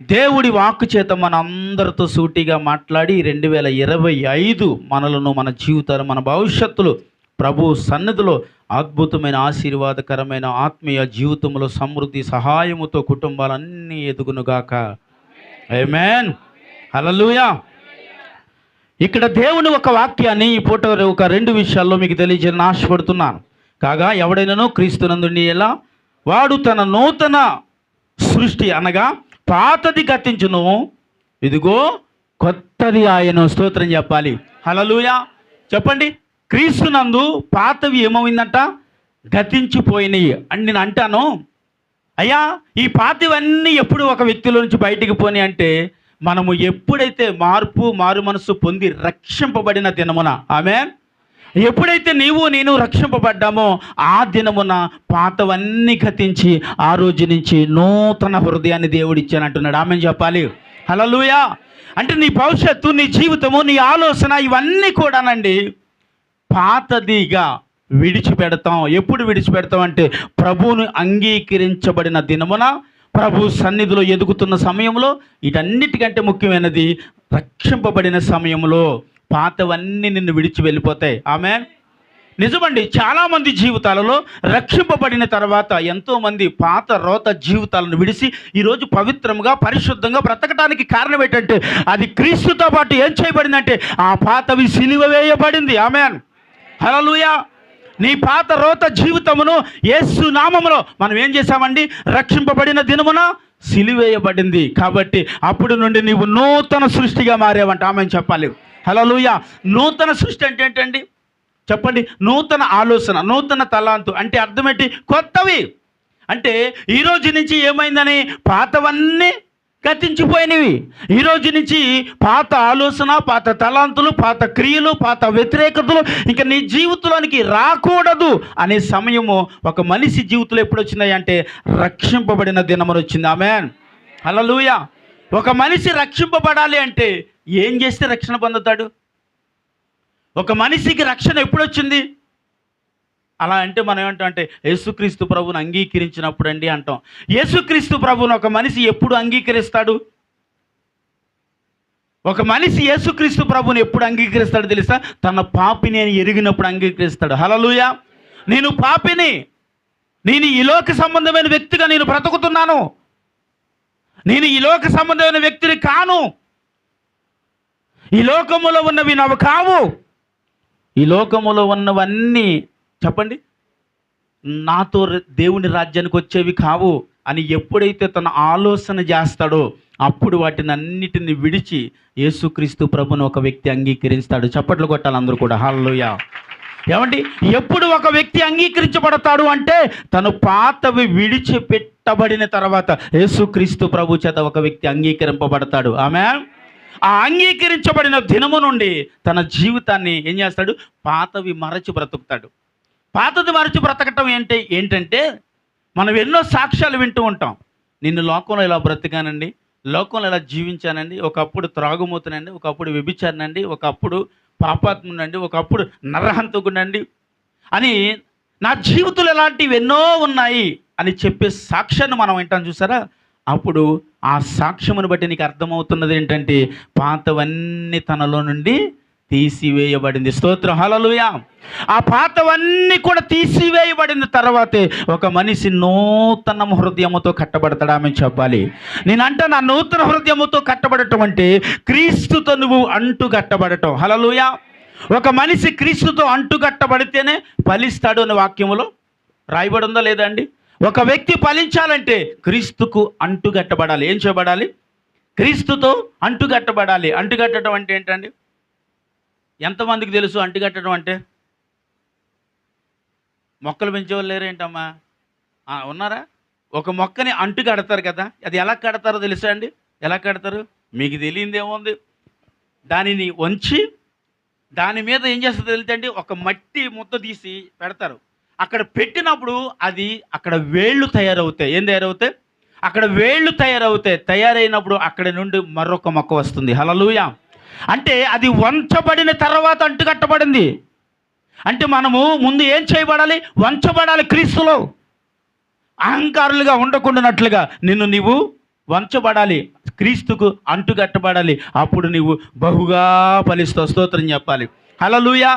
దేవుడి వాక్కు చేత మన అందరితో సూటిగా మాట్లాడి 2025 మనలను, మన జీవితాలు, మన భవిష్యత్తులో ప్రభు సన్నిధిలో అద్భుతమైన ఆశీర్వాదకరమైన ఆత్మీయ జీవితంలో సమృద్ధి సహాయముతో కుటుంబాలన్నీ ఎదుగునుగాక. ఆమేన్. హల్లెలూయా. ఇక్కడ దేవుని ఒక వాక్యాన్ని ఈ పూట ఒక 2 విషయాల్లో మీకు తెలియజేయాలని ఆశపడుతున్నాను. కాగా ఎవడైనానో క్రీస్తునందు ఎలా వాడు తన నూతన సృష్టి అనగా పాతది గతించును, ఇదిగో కొత్తది ఆయన. స్తోత్రం చెప్పాలి. హల్లెలూయా. చెప్పండి. క్రీస్తునందు పాతవి ఏమైందంట? గతించిపోయినాయి అని నేను అంటాను. అయ్యా, ఈ పాతవన్నీ ఎప్పుడు ఒక వ్యక్తిలో నుంచి బయటికి పోని అంటే మనము ఎప్పుడైతే మారు మనసు పొంది రక్షింపబడిన దినమున, ఆమేన్, ఎప్పుడైతే నీవు నేను రక్షింపబడ్డామో ఆ దినమున పాతవన్నీ గతించి ఆ రోజు నుంచి నూతన హృదయాన్ని దేవుడు ఇచ్చానంటున్నాడు. ఆమేన్ చెప్పాలి. హల్లెలూయా. అంటే నీ భవిష్యత్తు, నీ జీవితము, నీ ఆలోచన ఇవన్నీ కూడానండి పాతదిగా విడిచిపెడతాం. ఎప్పుడు విడిచిపెడతాం అంటే ప్రభువును అంగీకరించబడిన దినమున, ప్రభు సన్నిధిలో ఎదుగుతున్న సమయంలో, వీటన్నిటికంటే ముఖ్యమైనది రక్షింపబడిన సమయంలో పాతవన్నీ నిన్ను విడిచి వెళ్ళిపోతాయి. ఆమేన్. నిజమండి. చాలామంది జీవితాలలో రక్షింపబడిన తర్వాత ఎంతోమంది పాత రోత జీవితాలను విడిచి ఈరోజు పవిత్రంగా, పరిశుద్ధంగా బ్రతకడానికి కారణం ఏంటంటే అది క్రీస్తుతో పాటు ఏం చేయబడిందంటే ఆ పాతవి సిలువ వేయబడింది. ఆమేన్. హల్లెలూయా. నీ పాత రోత జీవితమును యేసు నామములో మనం ఏం చేశామండి? రక్షింపబడిన దినమున సిలువేయబడింది. కాబట్టి అప్పుడు నుండి నీవు నూతన సృష్టిగా మారేవంట. ఆమేన్ చెప్పాలి. హల్లెలూయా. నూతన సృష్టి అంటే ఏంటండి? చెప్పండి. నూతన ఆలోచన, నూతన తలాంతు అంటే అర్థం ఏంటి? కొత్తవి. అంటే ఈరోజు నుంచి ఏమైందని? పాతవన్నీ గతించిపోయినవి. ఈరోజు నుంచి పాత ఆలోచన, పాత తలాంతులు, పాత క్రియలు, పాత వ్యతిరేకతలు ఇంకా నీ జీవితంలోనికి రాకూడదు అనే సమయము ఒక మనిషి జీవితంలో ఎప్పుడు వచ్చింది అంటే రక్షింపబడిన దినమున వచ్చింది. ఆమేన్. హల్లెలూయా. ఒక మనిషి రక్షింపబడాలి అంటే ఏం చేస్తే రక్షణ పొందుతాడు? ఒక మనిషికి రక్షణ ఎప్పుడు వచ్చింది? అలా అంటే మనం ఏమంటాం అంటే యేసుక్రీస్తు ప్రభువుని అంగీకరించినప్పుడు అండి అంటాం. యేసుక్రీస్తు ప్రభువుని ఒక మనిషి ఎప్పుడు అంగీకరిస్తాడు? ఒక మనిషి యేసుక్రీస్తు ప్రభువుని ఎప్పుడు అంగీకరిస్తాడు తెలుసా? తన పాపిని అని ఎరిగినప్పుడు అంగీకరిస్తాడు. హల్లెలూయా. నేను పాపిని, నేను ఈ లోక సంబంధమైన వ్యక్తిగా నేను బ్రతుకుతున్నాను, నేను ఈ లోక సంబంధమైన వ్యక్తిని కాను, ఈ లోకములో ఉన్నవి నావి కావు, ఈ లోకములో ఉన్నవన్నీ చెప్పండి నాతో దేవుని రాజ్యానికి వచ్చేవి కావు అని ఎప్పుడైతే తన ఆలోచన చేస్తాడో అప్పుడు వాటిని అన్నిటిని విడిచి యేసుక్రీస్తు ప్రభుని ఒక వ్యక్తి అంగీకరిస్తాడు. చప్పట్లు కొట్టాలి అందరూ కూడా. హల్లెలూయా. ఏమండి? ఎప్పుడు ఒక వ్యక్తి అంగీకరించబడతాడు అంటే తను పాతవి విడిచిపెట్టబడిన తర్వాత యేసుక్రీస్తు ప్రభు చేత ఒక వ్యక్తి అంగీకరింపబడతాడు. ఆమేన్. ఆ అంగీకరించబడిన దినము నుండి తన జీవితాన్ని ఏం చేస్తాడు? పాతవి మరచి బ్రతుకుతాడు. పాతది మరచి బ్రతకటం ఏంటంటే మనం ఎన్నో సాక్ష్యాలు వింటూ ఉంటాం. నిన్ను లోకంలో ఇలా బ్రతికానండి, లోకంలో ఇలా జీవించానండి, ఒకప్పుడు త్రాగుమూతనండి, ఒకప్పుడు వ్యభిచారినండి, ఒకప్పుడు పాపాత్మునండి, ఒకప్పుడు నరహంతకునండి అని నా జీవితంలో ఇలాంటివి ఎన్నో ఉన్నాయి అని చెప్పే సాక్ష్యాన్ని మనం వింటాం చూసారా? అప్పుడు ఆ సాక్ష్యమును బట్టి నీకు అర్థమవుతున్నది ఏంటంటే పాతవన్నీ తనలో నుండి తీసివేయబడింది. స్తోత్రం. హల్లెలూయా. ఆ పాతవన్నీ కూడా తీసివేయబడిన తర్వాతే ఒక మనిషి నూతన హృదయముతో కట్టబడతాడు. ఆమె చెప్పాలి. నేనంటే నా నూతన హృదయముతో కట్టబడటం అంటే క్రీస్తుతో నువ్వు అంటు కట్టబడటం. హల్లెలూయా. ఒక మనిషి క్రీస్తుతో అంటు కట్టబడితేనే ఫలిస్తాడు అనే వాక్యములో రాయబడి ఉందా లేదా అండి? ఒక వ్యక్తి ఫలించాలంటే క్రీస్తుకు అంటుగట్టబడాలి. ఏం చేయబడాలి? క్రీస్తుతో అంటుగట్టబడాలి. అంటుగట్టడం అంటే ఏంటండి? ఎంతమందికి తెలుసు అంటుగట్టడం అంటే? మొక్కలు పెంచేవాళ్ళు లేరేంటమ్మా? ఉన్నారా? ఒక మొక్కని అంటు కడతారు కదా, అది ఎలా కడతారో తెలుసా అండి? ఎలా కడతారు? మీకు తెలియదేముంది? దానిని వంచి దాని మీద ఏం చేస్తుందో తెలుసా అండి? ఒక మట్టి ముద్ద తీసి పెడతారు. అక్కడ పెట్టినప్పుడు అది అక్కడ వేళ్ళు తయారవుతాయి. ఏం తయారవుతాయి? అక్కడ వేళ్ళు తయారవుతాయి. తయారైనప్పుడు అక్కడ నుండి మరొక మొక్క వస్తుంది. హల్లెలూయా. అంటే అది వంచబడిన తర్వాత అంటుకట్టబడింది. అంటే మనము ముందు ఏం చేయబడాలి? వంచబడాలి క్రీస్తులో. అహంకారులుగా ఉండకుండానట్లుగా నిన్ను నీవు వంచబడాలి. క్రీస్తుకు అంటుకట్టబడాలి. అప్పుడు నీవు బహుగా ఫలిస్తావు. స్తోత్రం చెప్పాలి. హల్లెలూయా.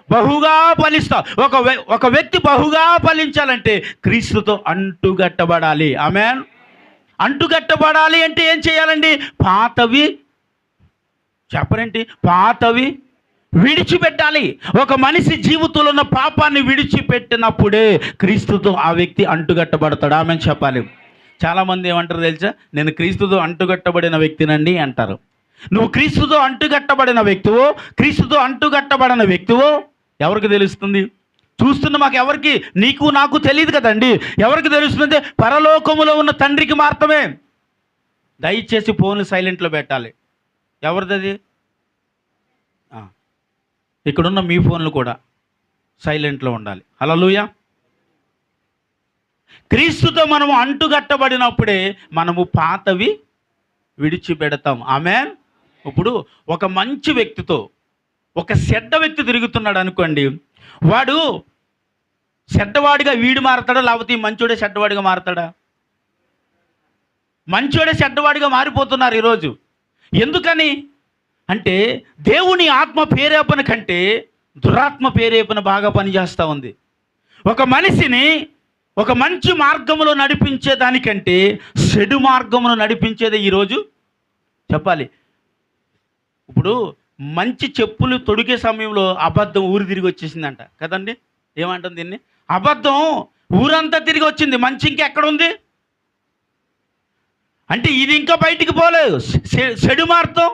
బహుగా ఫలిస్తావు. ఒక వ్యక్తి బహుగా ఫలించాలంటే క్రీస్తుతో అంటుకట్టబడాలి. ఆమేన్. అంటుకట్టబడాలి అంటే ఏం చేయాలండి? పాతవి చెప్పరేంటి? పాతవి విడిచిపెట్టాలి. ఒక మనిషి జీవితంలో ఉన్న పాపాన్ని విడిచిపెట్టినప్పుడే క్రీస్తుతో ఆ వ్యక్తి అంటుకట్టబడతాడు. ఆమేన్ చెప్పాలి. చాలామంది ఏమంటారు తెలుసా? నేను క్రీస్తుతో అంటుకట్టబడిన వ్యక్తినండి అంటారు. నువ్వు క్రీస్తుతో అంటుకట్టబడిన వ్యక్తివో, క్రీస్తుతో అంటుకట్టబడిన వ్యక్తివో ఎవరికి తెలుస్తుంది? చూస్తున్న మాకు ఎవరికి, నీకు నాకు తెలియదు కదండి. ఎవరికి తెలుస్తుంది? పరలోకములో ఉన్న తండ్రికి మాత్రమే. దయచేసి ఫోన్లు సైలెంట్లో పెట్టాలి. ఎవరిది? ఇక్కడున్న మీ ఫోన్లు కూడా సైలెంట్లో ఉండాలి. హల్లెలూయా. క్రీస్తుతో మనము అంటుకట్టబడినప్పుడే మనము పాతవి విడిచిపెడతాం. ఆమేన్. ఇప్పుడు ఒక మంచి వ్యక్తితో ఒక చెడ్డ వ్యక్తి తిరుగుతున్నాడు అనుకోండి, వాడు చెడ్డవాడిగా వీడు మారతాడా, లేకపోతే ఈ మంచోడే చెడ్డవాడిగా మారతాడా? మంచోడే చెడ్డవాడిగా మారిపోతున్నారు ఈరోజు. ఎందుకని అంటే దేవుని ఆత్మ ప్రేరేపణ కంటే దురాత్మ ప్రేరేపణ బాగా పనిచేస్తూ ఉంది. ఒక మనిషిని ఒక మంచి మార్గంలో నడిపించే దానికంటే చెడు మార్గంలో నడిపించేదే ఈరోజు చెప్పాలి. ఇప్పుడు మంచి చెప్పులు తొడిగే సమయంలో అబద్ధం ఊరు తిరిగి వచ్చేసిందంట కదండి. ఏమంటుంది దీన్ని? అబద్ధం ఊరంతా తిరిగి వచ్చింది, మంచి ఇంకెక్కడ ఉంది అంటే ఇది ఇంకా బయటికి పోలేదు. చెడు మార్గం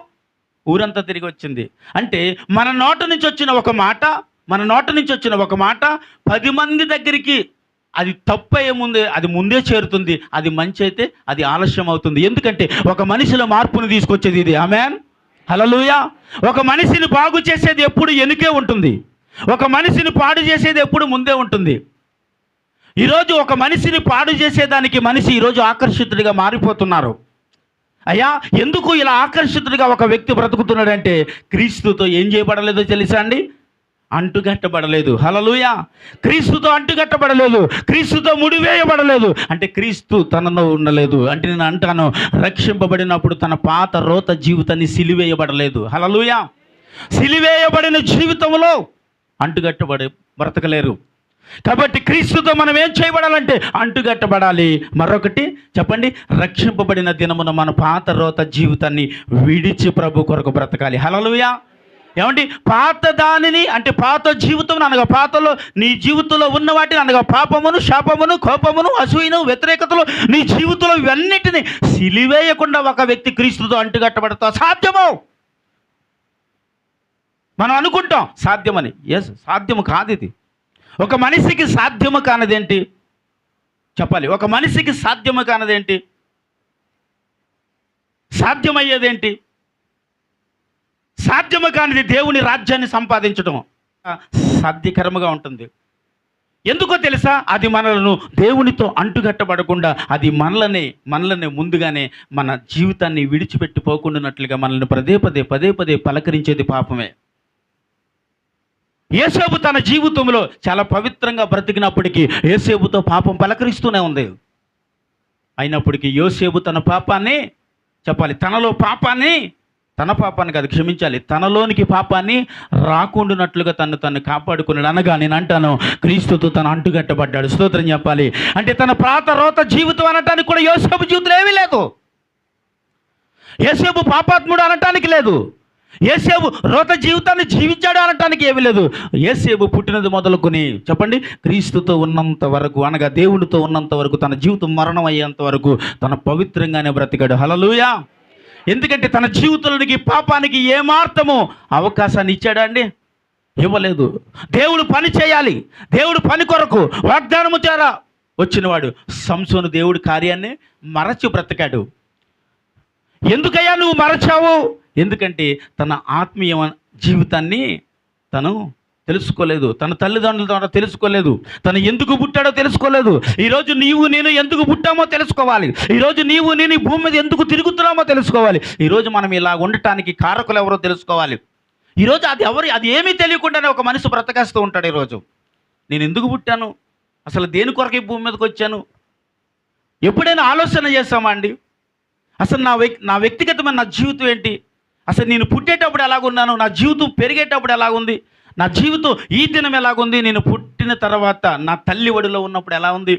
ఊరంతా తిరిగి వచ్చింది. అంటే మన నోట నుంచి వచ్చిన ఒక మాట 10 మంది దగ్గరికి అది తప్పు అయ్యే ముందే అది ముందే చేరుతుంది. అది మంచి అయితే అది ఆలస్యం అవుతుంది. ఎందుకంటే ఒక మనిషిలో మార్పును తీసుకొచ్చేది ఇది. ఆమేన్. హల్లెలూయా. ఒక మనిషిని బాగు చేసేది ఎప్పుడు వెనుకే ఉంటుంది. ఒక మనిషిని పాడు చేసేది ఎప్పుడు ముందే ఉంటుంది. ఈరోజు ఒక మనిషిని పాడు చేసేదానికి మనిషి ఈరోజు ఆకర్షితుడిగా మారిపోతున్నారు. అయ్యా, ఎందుకు ఇలా ఆకర్షితుడిగా ఒక వ్యక్తి బ్రతుకుతున్నాడంటే క్రీస్తుతో ఏం చేయబడలేదో తెలుసా అండి? అంటుకట్టబడలేదు. హల్లెలూయా. క్రీస్తుతో అంటుకట్టబడలేదు, క్రీస్తుతో ముడివేయబడలేదు. అంటే క్రీస్తు తనలో ఉండలేదు. అంటే నేను అంటాను, రక్షింపబడినప్పుడు తన పాత రోత జీవితాన్ని సిలివేయబడలేదు. హల్లెలూయా. సిలివేయబడిన జీవితంలో అంటుకట్టబడి బ్రతకలేరు. కాబట్టి క్రీస్తుతో మనం ఏం చేయబడాలంటే అంటుకట్టబడాలి. మరొకటి చెప్పండి, రక్షింపబడిన దినమున మన పాత రోత జీవితాన్ని విడిచి ప్రభు కొరకు బ్రతకాలి. హల్లెలూయా. ఏమండి? పాత దానిని అంటే పాత జీవితం అనగా పాతలో నీ జీవితంలో ఉన్న వాటిని అనగా పాపమును, శాపమును, కోపమును, అసూయను, వ్యతిరేకతలు నీ జీవితంలో ఇవన్నిటిని సిలివేయకుండా ఒక వ్యక్తి క్రీస్తుతో అంటుకట్టబడతా సాధ్యము. మనం అనుకుంటాం సాధ్యమని. ఎస్, సాధ్యము కాదు ఇది. ఒక మనిషికి సాధ్యము కానిదేంటి చెప్పాలి? ఒక మనిషికి సాధ్యము కానిదేంటి? సాధ్యమయ్యేదేంటి? సాధ్యము కానిది దేవుని రాజ్యాన్ని సంపాదించడం సాధ్యకరముగా ఉంటుంది. ఎందుకో తెలుసా? అది మనలను దేవునితో అంటుకట్టబడకుండా అది మనల్ని ముందుగానే మన జీవితాన్ని విడిచిపెట్టిపోకుండానట్లుగా మనల్ని పదే పదే పలకరించేది పాపమే. యోసేపు తన జీవితంలో చాలా పవిత్రంగా బ్రతికినప్పటికీ యోసేపుతో పాపం పలకరిస్తూనే ఉంది. అయినప్పటికీ యోసేపు తన పాపాన్ని చెప్పాలి, తన పాపాన్ని కాదు, క్షమించాలి, తనలోనికి పాపాన్ని రాకుండానట్లుగా తను కాపాడుకున్నాడు. అనగా నేను అంటాను, క్రీస్తుతో తను అంటుకట్టబడ్డాడు. స్తోత్రం చెప్పాలి. అంటే తన పాత రోత జీవితం అనటానికి కూడా యోసేపు జీవితంలో ఏమీ లేదు. యోసేపు పాపాత్ముడు అనటానికి లేదు. యోసేపు రోత జీవితాన్ని జీవించాడు అనటానికి ఏమీ లేదు. యోసేపు పుట్టినది మొదలుకొని చెప్పండి, క్రీస్తుతో ఉన్నంత వరకు అనగా దేవుడితో ఉన్నంత వరకు తన జీవితం మరణం అయ్యేంత వరకు తన పవిత్రంగానే బ్రతికాడు. హల్లెలూయా. ఎందుకంటే తన జీవితంలోనికి పాపానికి ఏమాత్రమో అవకాశాన్ని ఇచ్చాడా అండి? ఇవ్వలేదు. దేవుడు పని చేయాలి, దేవుడు పని కొరకు వాగ్దానము ద్వారా వచ్చినవాడు సంసోను దేవుడి కార్యాన్ని మరచి బ్రతికాడు. ఎందుకయ్యా నువ్వు మరచావు? ఎందుకంటే తన ఆత్మీయ జీవితాన్ని తను తెలుసుకోలేదు, తన తల్లిదండ్రుల ద్వారా తెలుసుకోలేదు, తను ఎందుకు పుట్టాడో తెలుసుకోలేదు. ఈరోజు నీవు నేను ఎందుకు పుట్టామో తెలుసుకోవాలి. ఈరోజు నీవు నేను ఈ భూమి మీద ఎందుకు తిరుగుతున్నామో తెలుసుకోవాలి. ఈరోజు మనం ఇలా ఉండటానికి కారకులు ఎవరో తెలుసుకోవాలి. ఈరోజు అది ఏమీ తెలియకుండానే ఒక మనిషి బ్రతకేస్తూ ఉంటాడు. ఈరోజు నేను ఎందుకు పుట్టాను, అసలు దేని కొరకు ఈ భూమి మీదకి వచ్చాను, ఎప్పుడైనా ఆలోచన చేస్తామా అండి? అసలు నా వ్యక్తిగతమైన నా జీవితం ఏంటి? అసలు నేను పుట్టేటప్పుడు ఎలాగున్నాను? నా జీవితం పెరిగేటప్పుడు ఎలాగుంది? నా జీవితం ఈ దినం ఎలాగుంది? నేను పుట్టిన తర్వాత నా తల్లి ఒడిలో ఉన్నప్పుడు ఎలా ఉంది?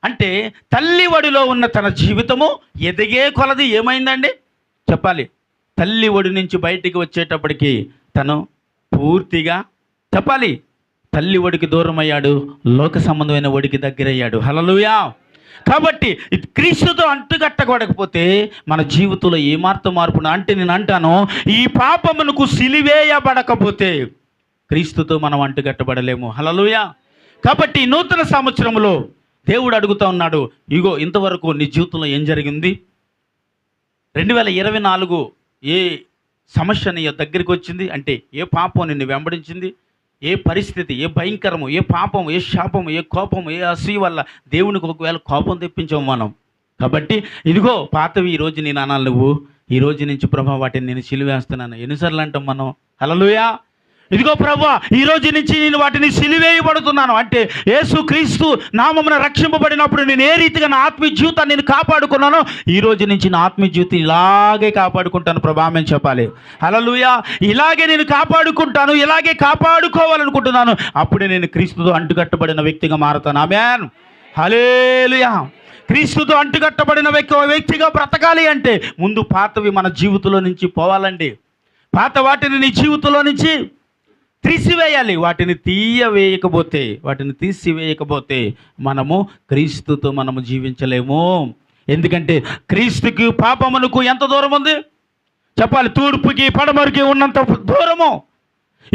అంటే తల్లి ఒడిలో ఉన్న తన జీవితము ఎదిగే కొలది ఏమైందండి చెప్పాలి. తల్లి ఒడి నుంచి బయటికి వచ్చేటప్పటికి తను పూర్తిగా చెప్పాలి తల్లి ఒడికి దూరం అయ్యాడు, లోక సంబంధమైన ఒడికి దగ్గరయ్యాడు. హల్లెలూయా. కాబట్టి క్రీస్తుతో అంటుకట్టబడకపోతే మన జీవితంలో ఏమాత్రం మార్పు అంటే నేను అంటాను, ఈ పాపమునకు సిలివేయబడకపోతే క్రీస్తుతో మనం అంటుకట్టబడలేము. హల్లెలూయా. కాబట్టి నూతన సంవత్సరంలో దేవుడు అడుగుతూ ఉన్నాడు, ఇగో ఇంతవరకు నీ జీవితంలో ఏం జరిగింది? 2024 ఏ సమస్య నీ దగ్గరికి వచ్చింది? అంటే ఏ పాపం నిన్ను వెంబడించింది? ఏ పరిస్థితి, ఏ భయంకరము, ఏ పాపం, ఏ శాపము, ఏ కోపము, ఏ అసూయ వల్ల దేవునికి ఒకవేళ కోపం తెప్పించాము మనం. కాబట్టి ఇదిగో పాతవి ఈరోజు నేను అనాలి, నువ్వు ఈ రోజు నుంచి ప్రభా వాటిని నేను సిలువేస్తున్నాను. ఎన్నిసార్లు అంటాం మనం? హల్లెలూయా. ఇదిగో ప్రభువా ఈ రోజు నుంచి నేను వాటిని సిలువేయబడుతున్నాను అంటే యేసు క్రీస్తు నామమున రక్షింపబడినప్పుడు నేను ఏ రీతిగా నా ఆత్మీయ జీవితాన్ని నేను కాపాడుకున్నానో ఈ రోజు నుంచి నా ఆత్మీయ జీవితం ఇలాగే కాపాడుకుంటాను ప్రభా అని చెప్పాలి. హల్లెలూయా. ఇలాగే నేను కాపాడుకుంటాను, ఇలాగే కాపాడుకోవాలనుకుంటున్నాను. అప్పుడే నేను క్రీస్తుతో అంటుకట్టబడిన వ్యక్తిగా మారుతాను. ఆమేన్. హల్లెలూయా. క్రీస్తుతో అంటుకట్టబడిన వ్యక్తిగా బ్రతకాలి అంటే ముందు పాతవి మన జీవితంలో నుంచి పోవాలండి. పాత వాటిని నీ జీవితంలో నుంచి తీసివేయాలి. వాటిని తీసివేయకపోతే మనము క్రీస్తుతో మనము జీవించలేము. ఎందుకంటే క్రీస్తుకి పాపమునకు ఎంత దూరం ఉంది చెప్పాలి? తూర్పుకి పడమరుకి ఉన్నంత దూరము,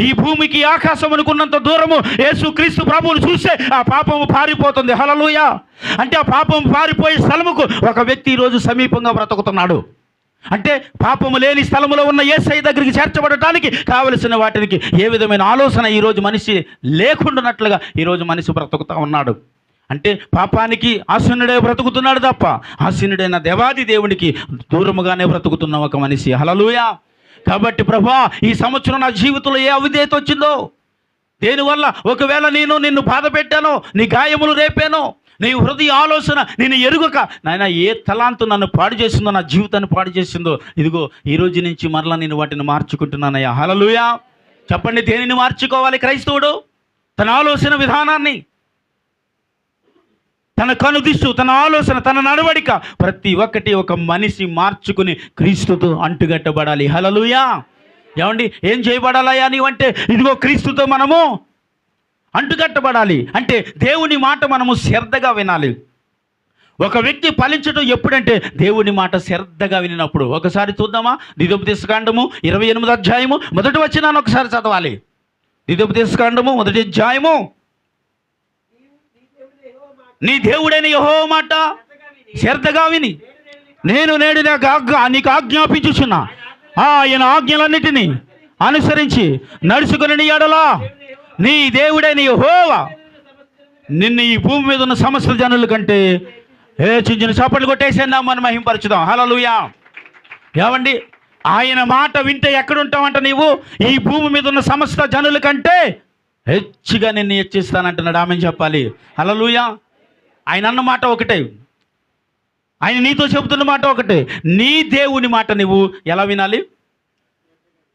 ఈ భూమికి ఆకాశమునకు ఉన్నంత దూరము యేసు క్రీస్తు ప్రభువును చూస్తే ఆ పాపము పారిపోతుంది. హల్లెలూయా. అంటే ఆ పాపము పారిపోయే స్థలముకు ఒక వ్యక్తి ఈరోజు సమీపంగా బ్రతుకుతున్నాడు. అంటే పాపము లేని స్థలములో ఉన్న యేసయ్య దగ్గరికి చేర్చబడటానికి కావలసిన వాటికి ఏ విధమైన ఆలోచన ఈరోజు మనిషి లేకుండానట్లుగా ఈరోజు మనిషి బ్రతుకుతూ ఉన్నాడు. అంటే పాపానికి ఆసీనుడే బ్రతుకుతున్నాడు తప్ప ఆసీనుడైన దేవాది దేవునికి దూరముగానే బ్రతుకుతున్న ఒక మనిషి. హల్లెలూయా. కాబట్టి ప్రభువా ఈ సంవత్సరం నా జీవితంలో ఏ అవిధేయత వచ్చిందో, దేనివల్ల ఒకవేళ నేను నిన్ను బాధ పెట్టానో, నీ గాయములు రేపానో, నీ హృదయ ఆలోచన నేను ఎరుగక నాయన ఏ తలాంతు నన్ను పాడు చేసిందో, నా జీవితాన్ని పాడు చేసిందో, ఇదిగో ఈ రోజు నుంచి మరలా నేను వాటిని మార్చుకుంటున్నానయ్యా. హల్లెలూయా. చెప్పండి, దేనిని మార్చుకోవాలి క్రైస్తవుడు? తన ఆలోచన విధానాన్ని, తన కనుదిష్టు, తన ఆలోచన, తన నడవడిక ప్రతి ఒక్కటి ఒక మనిషి మార్చుకుని క్రీస్తుతో అంటుగట్టబడాలి. హల్లెలూయా. ఏమండి ఏం చేయబడాలయ్యా నీవంటే ఇదిగో క్రీస్తుతో మనము అంటుకట్టబడాలి. అంటే దేవుని మాట మనము శ్రద్ధగా వినాలి. ఒక వ్యక్తి ఫలించడం ఎప్పుడంటే దేవుని మాట శ్రద్ధగా వినినప్పుడు. ఒకసారి చూద్దామా? ద్వితోపదేశకాండము 28వ అధ్యాయము 1వ వచనాన్ని ఒకసారి చదవాలి. ద్వితోపదేశకాండము 1వ అధ్యాయము. నీ దేవుడైన యెహోవా మాట శ్రద్ధగా విని నేను నేడు నీకు ఆజ్ఞాపించుచున్నా ఆయన ఆజ్ఞలన్నిటినీ అనుసరించి నడుచుకుని నీ ఎడల నీ దేవుడైన యెహోవా నిన్ను ఈ భూమి మీద ఉన్న సమస్త జనుల కంటే చిన్న చప్పట్లు కొట్టేసి నామని మహింపరచుదాం. హల్లెలూయా. ఏమండి ఆయన మాట వింటే ఎక్కడుంటావంట నీవు? ఈ భూమి మీద ఉన్న సమస్త జనుల కంటే హెచ్చుగా నిన్ను హెచ్చిస్తానంటున్నాడు. ఆమెను చెప్పాలి. హల్లెలూయా. ఆయన అన్న మాట ఒకటే, ఆయన నీతో చెబుతున్న మాట ఒకటే. నీ దేవుని మాట నువ్వు ఎలా వినాలి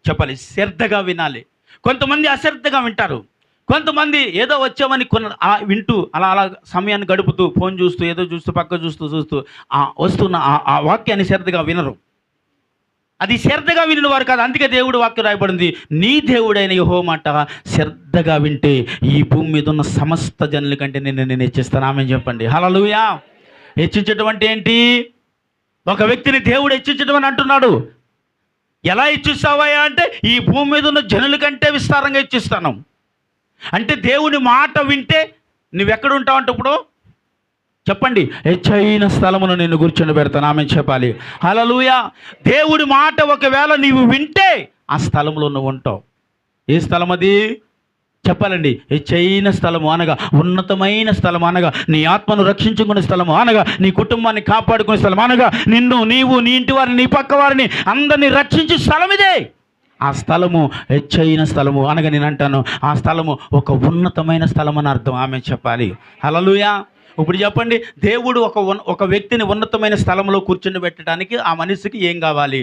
చెప్పాలి? శ్రద్ధగా వినాలి. కొంతమంది అశ్రద్ధగా వింటారు. కొంతమంది ఏదో వచ్చామని వింటూ అలా సమయాన్ని గడుపుతూ ఫోన్ చూస్తూ ఏదో చూస్తూ పక్క చూస్తూ వస్తున్న ఆ వాక్యాన్ని శ్రద్ధగా వినరు. అది శ్రద్ధగా వినిన వారు కాదు. అందుకే దేవుడు వాక్యం రాయబడింది, నీ దేవుడైన యెహోవా మాట శ్రద్ధగా వింటే ఈ భూమి మీద ఉన్న సమస్త జనుల కంటే నేను హెచ్చిస్తాను. ఆమె చెప్పండి. హల్లెలూయా. హెచ్చించడం అంటే ఏంటి? ఒక వ్యక్తిని దేవుడు హెచ్చించడం అని అంటున్నాడు. ఎలా హెచ్చిస్తావా అంటే ఈ భూమి మీద ఉన్న జనుల కంటే విస్తారంగా హెచ్చిస్తాను. అంటే దేవుని మాట వింటే నువ్వెక్కడ ఉంటావు అంటే ఇప్పుడు చెప్పండి, హెచ్చైన స్థలమును నిన్ను కూర్చొని పెడతాను. ఆమె చెప్పాలి. హల్లెలూయా. దేవుడి మాట ఒకవేళ నీవు వింటే ఆ స్థలంలో నువ్వు ఉంటావు. ఏ స్థలం అది చెప్పాలండి? హెచ్చైన స్థలము అనగా ఉన్నతమైన స్థలము అనగా నీ ఆత్మను రక్షించుకునే స్థలము అనగా నీ కుటుంబాన్ని కాపాడుకునే స్థలం అనగా నిన్ను, నీవు, నీ ఇంటి వారిని, నీ పక్క వారిని అందరినీ రక్షించే స్థలం ఇదే. ఆ స్థలము హెచ్చైన స్థలము అనగా నేను అంటాను ఆ స్థలము ఒక ఉన్నతమైన స్థలం అని అర్థం. ఆమె చెప్పాలి. హల్లెలూయా. ఇప్పుడు చెప్పండి, దేవుడు ఒక వ్యక్తిని ఉన్నతమైన స్థలంలో కూర్చుని పెట్టడానికి ఆ మనిషికి ఏం కావాలి?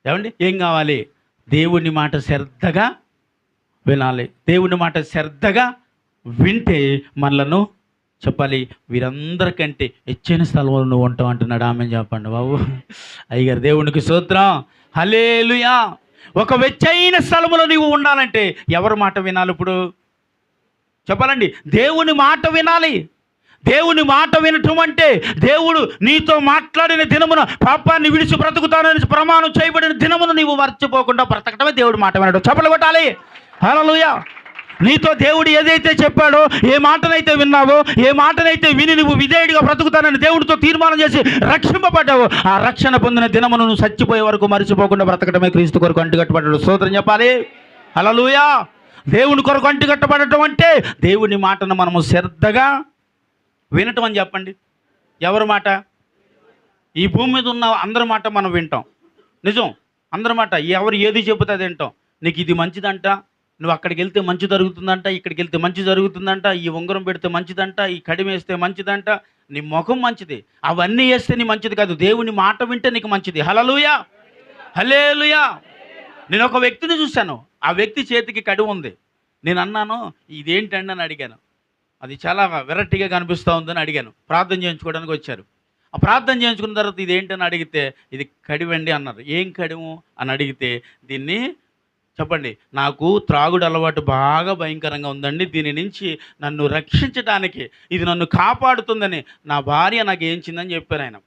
ఏమండి, ఏం కావాలి? దేవుని మాట శ్రద్ధగా వినాలి. దేవుని మాట శ్రద్ధగా వింటే మనలను చెప్పాలి వీరందరికంటే హెచ్చైన స్థలంలో నువ్వు ఉంటావు అంటున్నాడు. ఆమె చెప్పండి బాబు. అయ్యగారు దేవునికి స్తోత్రం, హల్లెలూయా. ఒక వెచ్చైన స్థలంలో నీవు ఉండాలంటే ఎవరి మాట వినాలి? ఇప్పుడు చెప్పాలండి, దేవుని మాట వినాలి. దేవుని మాట వినటం అంటే దేవుడు నీతో మాట్లాడిన దినమున పాపాన్ని విడిచి బ్రతుకుతానని ప్రమాణం చేయబడిన దినమున నీవు మర్చిపోకుండా బ్రతకటమే దేవుడి మాట వినడం. చప్పట్లు కొట్టాలి, హల్లెలూయా. నీతో దేవుడు ఏదైతే చెప్పాడో, ఏ మాటనైతే విన్నావో, ఏ మాటనైతే విని నువ్వు విధేయుడిగా బ్రతుకుతానని దేవుడితో తీర్మానం చేసి రక్షింపబడ్డావో, ఆ రక్షణ పొందిన దినమును నువ్వు చచ్చిపోయే వరకు మరిచిపోకుండా బ్రతకటమే క్రీస్తు కొరకు అంటుకట్టబడ్డాడు. స్తోత్రం చెప్పాలి, హల్లెలూయా. దేవుని కొరకు అంటుకట్టబడటం అంటే దేవుని మాటను మనము శ్రద్ధగా వినటం అని చెప్పండి. ఎవరి మాట? ఈ భూమి మీద ఉన్న అందరి మాట మనం వింటాం. నిజం, అందరి మాట. ఎవరు ఏది చెబుతే అది వింటాం. నీకు ఇది మంచిదంట, నువ్వు అక్కడికి వెళ్తే మంచి జరుగుతుందంట, ఇక్కడికి వెళ్తే మంచి జరుగుతుందంట, ఈ ఉంగరం పెడితే మంచిదంట, ఈ కడిమ వేస్తే మంచిదంట, నీ ముఖం మంచిది. అవన్నీ వేస్తే నీ మంచిది కాదు. దేవుని మాట వింటే నీకు మంచిది. హల్లెలూయా, హల్లెలూయా. నేను ఒక వ్యక్తిని చూశాను. ఆ వ్యక్తి చేతికి కడిమ ఉంది. నేను అన్నాను, ఇదేంటండి అని అడిగాను. అది చాలా వెరైటీగా కనిపిస్తూ ఉందని అడిగాను. ప్రార్థన చేయించుకోవడానికి వచ్చారు. ఆ ప్రార్థన చేయించుకున్న తర్వాత ఇదేంటని అడిగితే ఇది కడివండి అన్నారు. ఏం కడిము అని అడిగితే, దీన్ని చెప్పండి, నాకు త్రాగుడు అలవాటు బాగా భయంకరంగా ఉందండి, దీని నుంచి నన్ను రక్షించడానికి, ఇది నన్ను కాపాడుతుందని నా భార్య నాకు ఏంచిందని చెప్పారు ఆయన.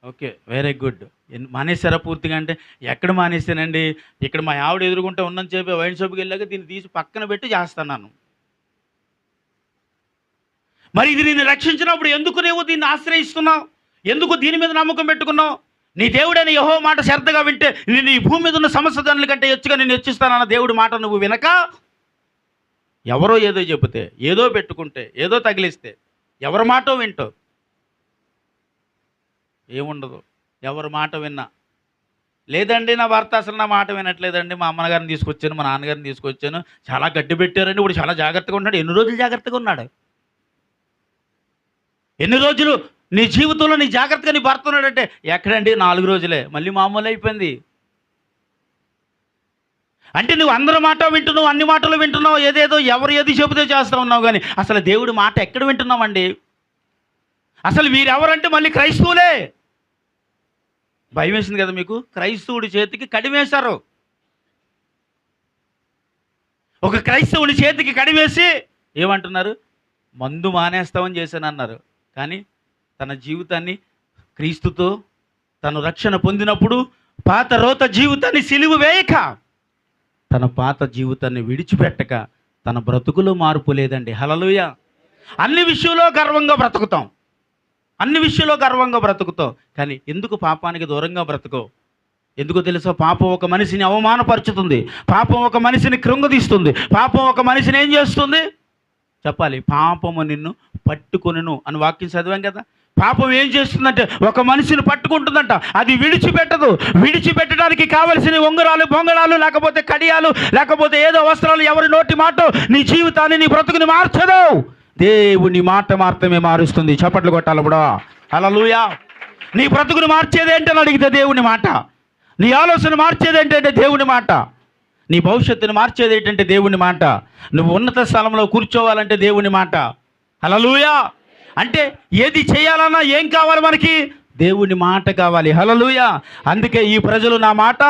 Okay, very good. మానేశారా పూర్తిగా అంటే, ఎక్కడ మానేశానండి, ఇక్కడ మా ఆవిడ ఎదురుకుంటే ఉన్నని చెప్పి వైన్ షాప్కి వెళ్ళాక దీన్ని తీసి పక్కన పెట్టి చేస్తున్నాను. మరి ఇది నిన్ను రక్షించినప్పుడు ఎందుకు నువ్వు దీన్ని ఆశ్రయిస్తున్నావు? ఎందుకు దీని మీద నమ్మకం పెట్టుకున్నావు? నీ దేవుడైన యెహోవా మాట శ్రద్ధగా వింటే నేను ఈ భూమి మీద ఉన్న సమస్త జనుల కంటే హెచ్చుగా నేను హెచ్చిస్తానన్న దేవుడి మాట నువ్వు వినక, ఎవరో ఏదో చెబితే, ఏదో పెట్టుకుంటే, ఏదో తగిలిస్తే, ఎవరి మాటో వింటావు, ఏముండదు. ఎవరి మాట విన్నా, లేదండి నా భర్త అసలు నా మాట వినట్లేదండి, మా అమ్మగారిని తీసుకొచ్చాను, మా నాన్నగారిని తీసుకొచ్చాను, చాలా గడ్డి పెట్టారండి, ఇప్పుడు చాలా జాగ్రత్తగా ఉన్నాడు. ఎన్ని రోజులు జాగ్రత్తగా ఉన్నాడు? ఎన్ని రోజులు నీ జీవితంలో నీ జాగ్రత్తగా నీ భర్త ఉన్నాడంటే, ఎక్కడండి 4 రోజులే, మళ్ళీ మామూలు అయిపోయింది. అంటే నువ్వు అందరి మాట వింటున్నావు, అన్ని మాటలు వింటున్నావు, ఏదేదో ఎవరు ఏది చెబితే చేస్తూ ఉన్నావు, కానీ అసలు దేవుడి మాట ఎక్కడ వింటున్నామండి? అసలు వీరెవరంటే మళ్ళీ క్రైస్తవులే. భయం వేసింది కదా మీకు? క్రైస్తవుడి చేతికి కడిమేశారు. ఒక క్రైస్తవుడి చేతికి కడిమేసి ఏమంటున్నారు? మందు మానేస్తామని చేశాను అన్నారు. కానీ తన జీవితాన్ని క్రీస్తుతో తను రక్షణ పొందినప్పుడు పాత రోత జీవితాన్ని సిలువ వేయక, తన పాత జీవితాన్ని విడిచిపెట్టక తన బ్రతుకులో మార్పు లేదండి. హల్లెలూయా. అన్ని విషయంలో గర్వంగా బ్రతుకుతాం, అన్ని విషయంలో గర్వంగా బ్రతుకుతాం, కానీ ఎందుకు పాపానికి దూరంగా బ్రతుకో? ఎందుకు తెలుసా? పాపం ఒక మనిషిని అవమానపరుచుతుంది, పాపం ఒక మనిషిని కృంగదీస్తుంది, పాపం ఒక మనిషిని ఏం చేస్తుంది చెప్పాలి? పాపము నిన్ను పట్టుకొనును అని వాక్యం చదివాం కదా. పాపం ఏం చేస్తుందంటే ఒక మనిషిని పట్టుకుంటుందంట, అది విడిచిపెట్టదు. విడిచిపెట్టడానికి కావలసిన ఉంగరాలు, బొంగరాలు, లేకపోతే కడియాలు, లేకపోతే ఏదో వస్త్రాలు, ఎవరి నోటి మాట నీ జీవితాన్ని, నీ బ్రతుకుని మార్చదు. దేవుని మాట మాత్రమే మారుస్తుంది. చప్పట్లు కొట్టాలి ఇప్పుడు. హల్లెలూయా. నీ బ్రతుకుని మార్చేది ఏంటని అడిగితే దేవుని మాట, నీ ఆలోచన మార్చేది ఏంటంటే దేవుని మాట, నీ భవిష్యత్తుని మార్చేది ఏంటంటే దేవుని మాట, నువ్వు ఉన్నత స్థలంలో కూర్చోవాలంటే దేవుని మాట. హల్లెలూయా. అంటే ఏది చేయాలన్నా ఏం కావాలి మనకి? దేవుని మాట కావాలి. హల్లెలూయా. అందుకే ఈ ప్రజలు నా మాట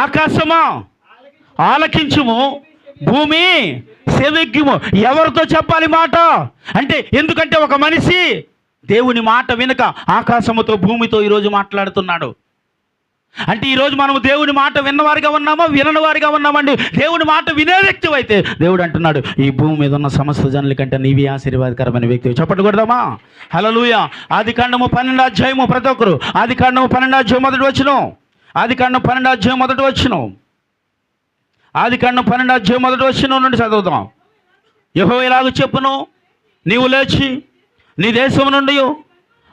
ఆకాశమా ఆలకించుము, భూమి సెవిగ్గుము. ఎవరితో చెప్పాలి మాట అంటే? ఎందుకంటే ఒక మనిషి దేవుని మాట వినక ఆకాశముతో, భూమితో ఈరోజు మాట్లాడుతున్నాడు. అంటే ఈరోజు మనము దేవుని మాట విన్నవారిగా ఉన్నామా, వినని వారిగా ఉన్నామండి? దేవుని మాట వినే వ్యక్తి అయితే దేవుడు అంటున్నాడు, ఈ భూమి మీద ఉన్న సమస్త జనుల కంటే నీవి ఆశీర్వాదకరమైన వ్యక్తి. చెప్పండి కొడదామా? హల్లెలూయా. ఆదికాండము 12వ అధ్యాయము, ప్రతి ఒక్కరు ఆదికాండము 12వ అధ్యాయం మొదటి వచనం, ఆదికాండం 12వ అధ్యాయం మొదటి వచనం, ఆదికాండం 12వ అధ్యాయం మొదటి వచనం నుండి చదువుతాం. యెహోవా ఇలాగ చెప్పును, నీవు లేచి నీ దేశం నుండి,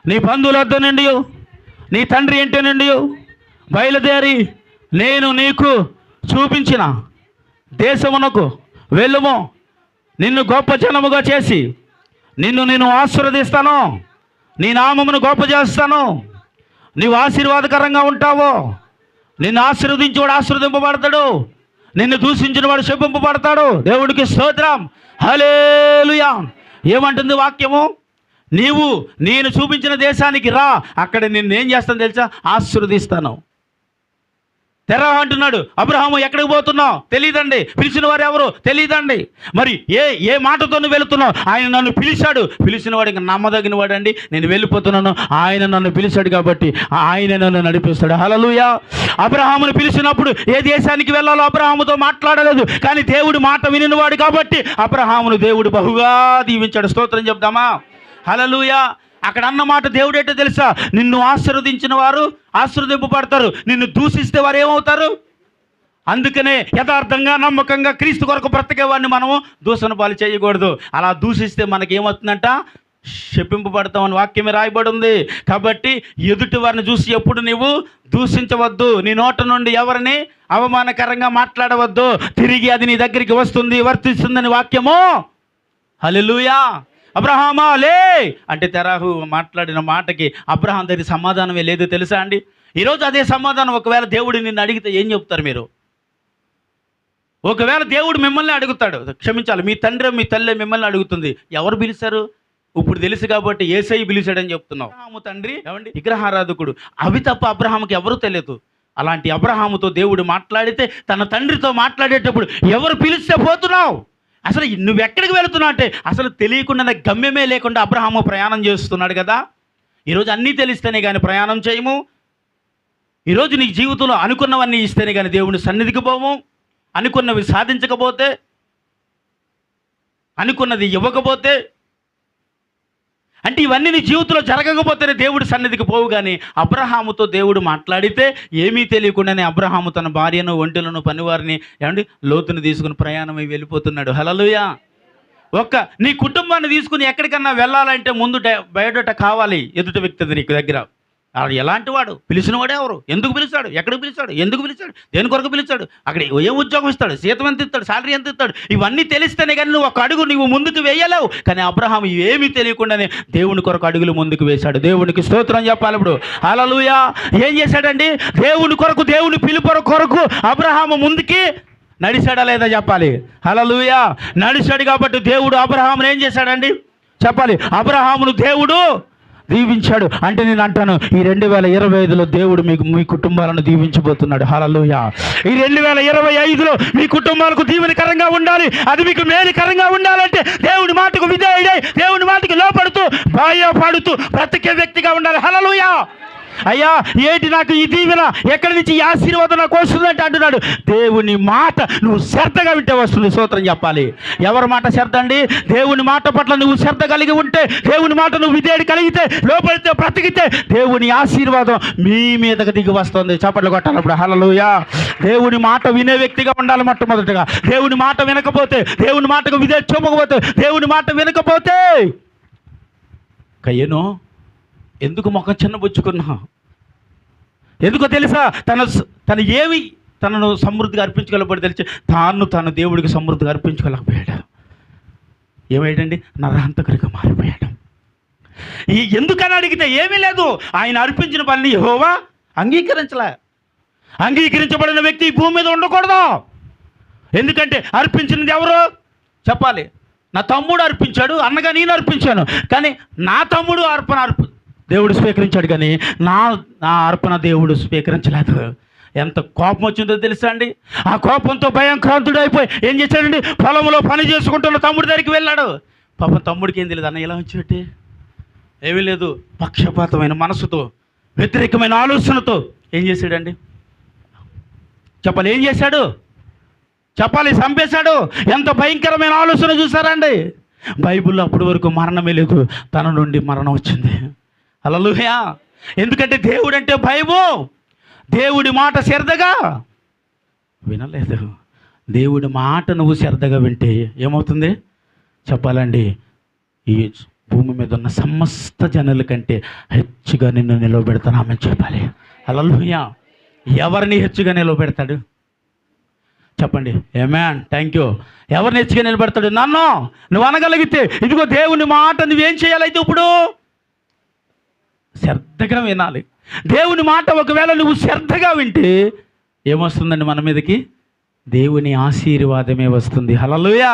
నీ బంధువుల వద్ద నుండి, నీ తండ్రి ఇంటి నుండి బయలుదేరి నేను నీకు చూపించిన దేశమునకు వెళ్ళుము, నిన్ను గొప్ప జనముగా చేసి నిన్ను ఆశీర్వదిస్తాను, నీ నామమును గొప్ప చేస్తాను, నీవు ఆశీర్వాదకరంగా ఉంటావు. నిన్ను ఆశీర్వదించేవాడు ఆశీర్వదింపబడతాడు, నిన్ను దూషించిన వాడు శపింపబడతాడు. దేవుడికి స్తోత్రం, హల్లెలూయా. ఏమంటుంది వాక్యము? నేను చూపించిన దేశానికి రా, అక్కడ నిన్నేం చేస్తాను తెలుసా? ఆశీర్వదిస్తాను. తెరా అంటున్నాడు. అబ్రహాము ఎక్కడికి పోతున్నావు? తెలియదండి. పిలిచిన వారు ఎవరు? తెలియదండి. మరి ఏ మాటతో నువ్వు వెళుతున్నావు? ఆయన నన్ను పిలిచాడు. పిలిచిన వాడు ఇంకా నమ్మదగిన వాడండి. నేను వెళ్ళిపోతున్నాను, ఆయన నన్ను పిలిచాడు కాబట్టి ఆయన నన్ను నడిపిస్తాడు. హల్లెలూయా. అబ్రహామును పిలిచినప్పుడు ఏ దేశానికి వెళ్ళాలో అబ్రహాముతో మాట్లాడలేదు, కానీ దేవుడు మాట వినినవాడు కాబట్టి అబ్రహామును దేవుడు బహుగా దీవించాడు. స్తోత్రం చెప్దామా? హల్లెలూయా. అక్కడ అన్నమాట దేవుడు ఏంటో తెలుసా? నిన్ను ఆశీర్వదించిన వారు ఆశీర్వదింపబడతారు, నిన్ను దూషిస్తే వారు ఏమవుతారు? అందుకనే యథార్థంగా నమ్మకంగా క్రీస్తు కొరకు బ్రతికేవాడిని మనము దూషణ పాలు చేయకూడదు. అలా దూషిస్తే మనకి ఏమవుతుందంట? శపింపబడతామని వాక్యమే రాయబడి ఉంది. కాబట్టి ఎదుటి వారిని చూసి ఎప్పుడు నీవు దూషించవద్దు. నీ నోట నుండి ఎవరిని అవమానకరంగా మాట్లాడవద్దు. తిరిగి అది నీ దగ్గరికి వస్తుంది, వర్తిస్తుందని వాక్యము. హల్లెలూయా. అబ్రహామా లే అంటే తెరాహు మాట్లాడిన మాటకి అబ్రహాం దగ్గర సమాధానమే లేదు తెలుసా అండి? ఈరోజు అదే సమాధానం ఒకవేళ దేవుడు నిన్ను అడిగితే ఏం చెప్తారు మీరు? ఒకవేళ దేవుడు మిమ్మల్ని అడుగుతాడు, క్షమించాలి, మీ తండ్రి మీ తల్లి మిమ్మల్ని అడుగుతుంది, ఎవరు పిలిచారు? ఇప్పుడు తెలుసు కాబట్టి యేసయ్య పిలిచాడని చెప్తున్నావు. అబ్రహాము తండ్రి ఏమండి విగ్రహారాధకుడు. అవి తప్ప అబ్రహాముకి ఎవరు తెలియదు. అలాంటి అబ్రహాముతో దేవుడు మాట్లాడితే తన తండ్రితో మాట్లాడేటప్పుడు ఎవరు పిలిస్తే పోతున్నావు? అసలు నువ్వెక్కడికి వెళుతున్నావు అంటే అసలు తెలియకుండా గమ్యమే లేకుండా అబ్రహాము ప్రయాణం చేస్తున్నాడు కదా. ఈరోజు అన్నీ తెలిస్తేనే కానీ ప్రయాణం చేయము. ఈరోజు నీ జీవితంలో అనుకున్నవన్నీ ఇస్తేనే కానీ దేవుని సన్నిధికి పోము. అనుకున్నవి సాధించకపోతే, అనుకున్నది ఇవ్వకపోతే, అంటే ఇవన్నీ నీ జీవితంలో జరగకపోతేనే దేవుడి సన్నిధికి పోవు. కానీ అబ్రహాముతో దేవుడు మాట్లాడితే ఏమీ తెలియకుండానే అబ్రహాము తన భార్యను, ఒంటెలను, పనివారిని ఏమండి లోతుని తీసుకుని ప్రయాణమై వెళ్ళిపోతున్నాడు. హల్లెలూయా. నీ కుటుంబాన్ని తీసుకుని ఎక్కడికన్నా వెళ్ళాలంటే ముందు బయోడేటా కావాలి ఎదుటి వ్యక్తి నీకు దగ్గర. ఎలాంటి వాడు? పిలిచినవాడు ఎవరు? ఎందుకు పిలిచాడు? ఎక్కడికి పిలిచాడు? ఎందుకు పిలిచాడు? దేని కొరకు పిలిచాడు? అక్కడ ఏం ఉద్యోగం ఇస్తాడు? జీతం ఎంత ఇస్తాడు? శాలరీ ఎంత ఇస్తాడు? ఇవన్నీ తెలిస్తేనే కానీ నువ్వు ఒక అడుగు నువ్వు ముందుకు వేయలేవు. కానీ అబ్రహాము ఏమీ తెలియకుండానే దేవుని కొరకు అడుగులు ముందుకు వేశాడు. దేవునికి స్తోత్రం చెప్పాలి. ఇప్పుడు హల్లెలూయా. ఏం చేశాడండి? దేవుని కొరకు, దేవుని పిలుపు కొరకు అబ్రహాము ముందుకి నడిచాడా లేదా చెప్పాలి. హల్లెలూయా. నడిచాడు కాబట్టి దేవుడు అబ్రహామును ఏం చేశాడండి చెప్పాలి. అబ్రహామును దేవుడు దీవించాడు. అంటే నేను అంటాను, ఈ 2025లో దేవుడు మీ కుటుంబాలను దీవించబోతున్నాడు. హల్లెలూయా. ఈ 2025లో మీ కుటుంబాలకు దీవెనకరంగా ఉండాలి. అది మీకు మేలుకరంగా ఉండాలంటే దేవుడి మాటకు విధేయుడై, దేవుడి మాటకు లోపడుతూ, భయపడుతూ బ్రతికే వ్యక్తిగా ఉండాలి. హల్లెలూయా. అయ్యా ఏంటి నాకు ఈ దీవెన ఎక్కడి నుంచి ఈ ఆశీర్వాదం నాకు వస్తుందంటే అంటున్నాడు, దేవుని మాట నువ్వు శ్రద్ధగా వింటే వస్తుంది. స్తోత్రం చెప్పాలి. ఎవరి మాట శ్రద్ధ అండి? దేవుని మాట పట్ల నువ్వు శ్రద్ధ కలిగి ఉంటే, దేవుని మాట నువ్వు విధేయుడు కలిగితే, లోపలితే, బ్రతికితే దేవుని ఆశీర్వాదం మీ మీదకి దిగి వస్తుంది. చప్పట్లు కొట్టాలప్పుడు. హల్లెలూయా. దేవుని మాట వినే వ్యక్తిగా ఉండాలి మొట్టమొదటిగా. దేవుని మాట వినకపోతే, దేవుని మాటకు విధేయత చూపకపోతే, దేవుని మాట వినకపోతే కయ్యను ఎందుకు మొక్క చిన్నబుచ్చుకున్నా? ఎందుకో తెలుసా? తనను సమృద్ధిగా అర్పించుకోలేకపోతే తెలిసి తాను దేవుడికి సమృద్ధిగా అర్పించుకోలేకపోయాడు. ఏమయ్యాడండి? నరహంతకుడిగా మారిపోయాడు. ఎందుకని అడిగితే ఏమీ లేదు. ఆయన అర్పించిన పనిని యెహోవా అంగీకరించబడిన వ్యక్తి భూమి మీద ఉండకూడదు. ఎందుకంటే అర్పించినది ఎవరు చెప్పాలి? నా తమ్ముడు అర్పించాడు, అన్నగా నేను అర్పించాను. కానీ నా తమ్ముడు దేవుడు స్వీకరించాడు, కానీ నా అర్పణ దేవుడు స్వీకరించలేదు. ఎంత కోపం వచ్చిందో తెలుసా అండి? ఆ కోపంతో భయంక్రాంతుడు అయిపోయి ఏం చేశాడండి? పొలంలో పని చేసుకుంటున్న తమ్ముడి దగ్గరికి వెళ్ళాడు. పాపం తమ్ముడికి ఏం తెలియదు, అన్న ఎలా వచ్చేటి ఏమీ లేదు. పక్షపాతమైన మనసుతో, వ్యతిరేకమైన ఆలోచనతో ఏం చేశాడండి చెప్పాలి? ఏం చేశాడు చెప్పాలి? చంపేశాడు. ఎంత భయంకరమైన ఆలోచన చూసారండి? బైబిల్లో అప్పటి వరకు మరణమే లేదు, తన నుండి మరణం వచ్చింది. హల్లెలూయా. ఎందుకంటే దేవుడు అంటే భయము. దేవుడి మాట శ్రద్ధగా వినలేదు. దేవుడి మాట నువ్వు శ్రద్ధగా వింటే ఏమవుతుంది చెప్పాలండి? ఈ భూమి మీద ఉన్న సమస్త జనుల కంటే హెచ్చుగా నిన్ను నిలవబెడతానామని చెప్పాలి. హల్లెలూయా. ఎవరిని హెచ్చుగా నిలవబెడతాడు? చెప్పండి ఆమేన్. Thank you. ఎవరు నెచ్చిగా నిలబెడతాడు? నన్ను. నువ్వు అనగలిగితే ఇదిగో దేవుని మాట నువ్వేం చేయాలైతే ఇప్పుడు శ్రద్ధగా వినాలి. దేవుని మాట ఒకవేళ నువ్వు శ్రద్ధగా వింటే ఏమొస్తుందండి మన మీదకి? దేవుని ఆశీర్వాదమే వస్తుంది. హల్లెలూయా.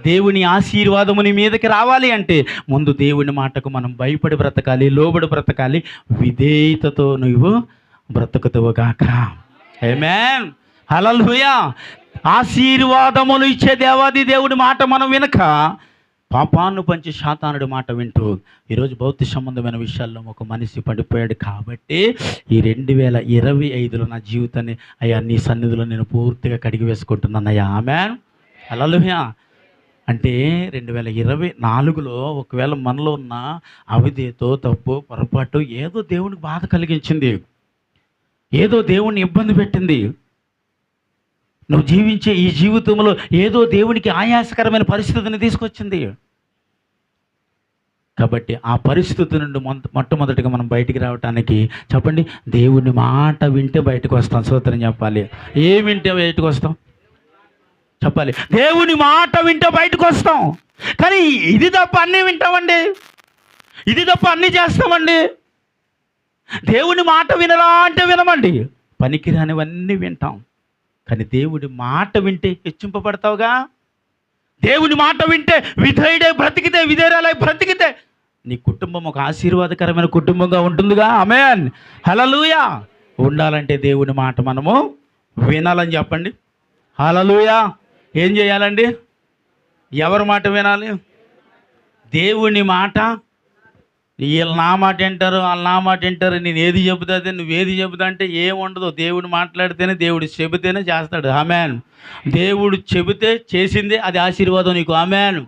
దేవుని ఆశీర్వాదము నీ మీదకి రావాలి అంటే ముందు దేవుని మాటకు మనం భయపడి బ్రతకాలి, లోబడి బ్రతకాలి, విధేయతతో నువ్వు బ్రతుకుతావుగాక. ఆమేన్. హల్లెలూయా. ఆశీర్వాదములు ఇచ్చే దేవాది దేవుడి మాట మనం వినక పాపాన్ని పంచి శాతానుడి మాట వింటూ ఈరోజు భౌతిక సంబంధమైన విషయాల్లో ఒక మనిషి పడిపోయాడు. కాబట్టి ఈ 2025లో నా జీవితాన్ని అయ్యా నీ సన్నిధిలో నేను పూర్తిగా కడిగి వేసుకుంటున్నాను అయ్యా. ఆమేన్. హల్లెలూయా. అంటే 2024లో ఒకవేళ మనలో ఉన్న అవిధేయతో తప్పు పొరపాటు ఏదో దేవునికి బాధ కలిగించింది, ఏదో దేవుణ్ణి ఇబ్బంది పెట్టింది, నువ్వు జీవించే ఈ జీవితంలో ఏదో దేవునికి ఆయాసకరమైన పరిస్థితిని తీసుకొచ్చింది. కాబట్టి ఆ పరిస్థితి నుండి మొట్టమొదటిగా మనం బయటికి రావటానికి చెప్పండి దేవుని మాట వింటే బయటకు వస్తాం. స్తోత్రం చెప్పాలి. ఏం వింటే బయటకు వస్తాం? చెప్పాలి దేవుని మాట వింటే బయటకు వస్తాం. కానీ ఇది తప్ప అన్నీ వింటామండి, ఇది తప్ప అన్నీ చేస్తామండి. దేవుని మాట వినరా అంటే వినమండి, పనికిరానివన్నీ వింటాం. కానీ దేవుడి మాట వింటే హెచ్చింపబడతావుగా. దేవుని మాట వింటే విధేయుడై బ్రతికితే, విధేయురాలై బ్రతికితే నీ కుటుంబం ఒక ఆశీర్వాదకరమైన కుటుంబంగా ఉంటుందిగా. ఆమేన్. హల్లెలూయా. ఉండాలంటే దేవుని మాట మనము వినాలని చెప్పండి. హల్లెలూయా. ఏం చేయాలండి? ఎవరి మాట వినాలి? దేవుని మాట. వీళ్ళు నా మాట వింటారు, వాళ్ళు నా మాట వింటారు, నేను ఏది చెబుతాదే నువ్వేది చెబుతా అంటే ఏముండదు. దేవుడు మాట్లాడితేనే, దేవుడు చెబితేనే చేస్తాడు. ఆమేన్. దేవుడు చెబితే చేసిందే అది ఆశీర్వాదం నీకు. ఆమేన్.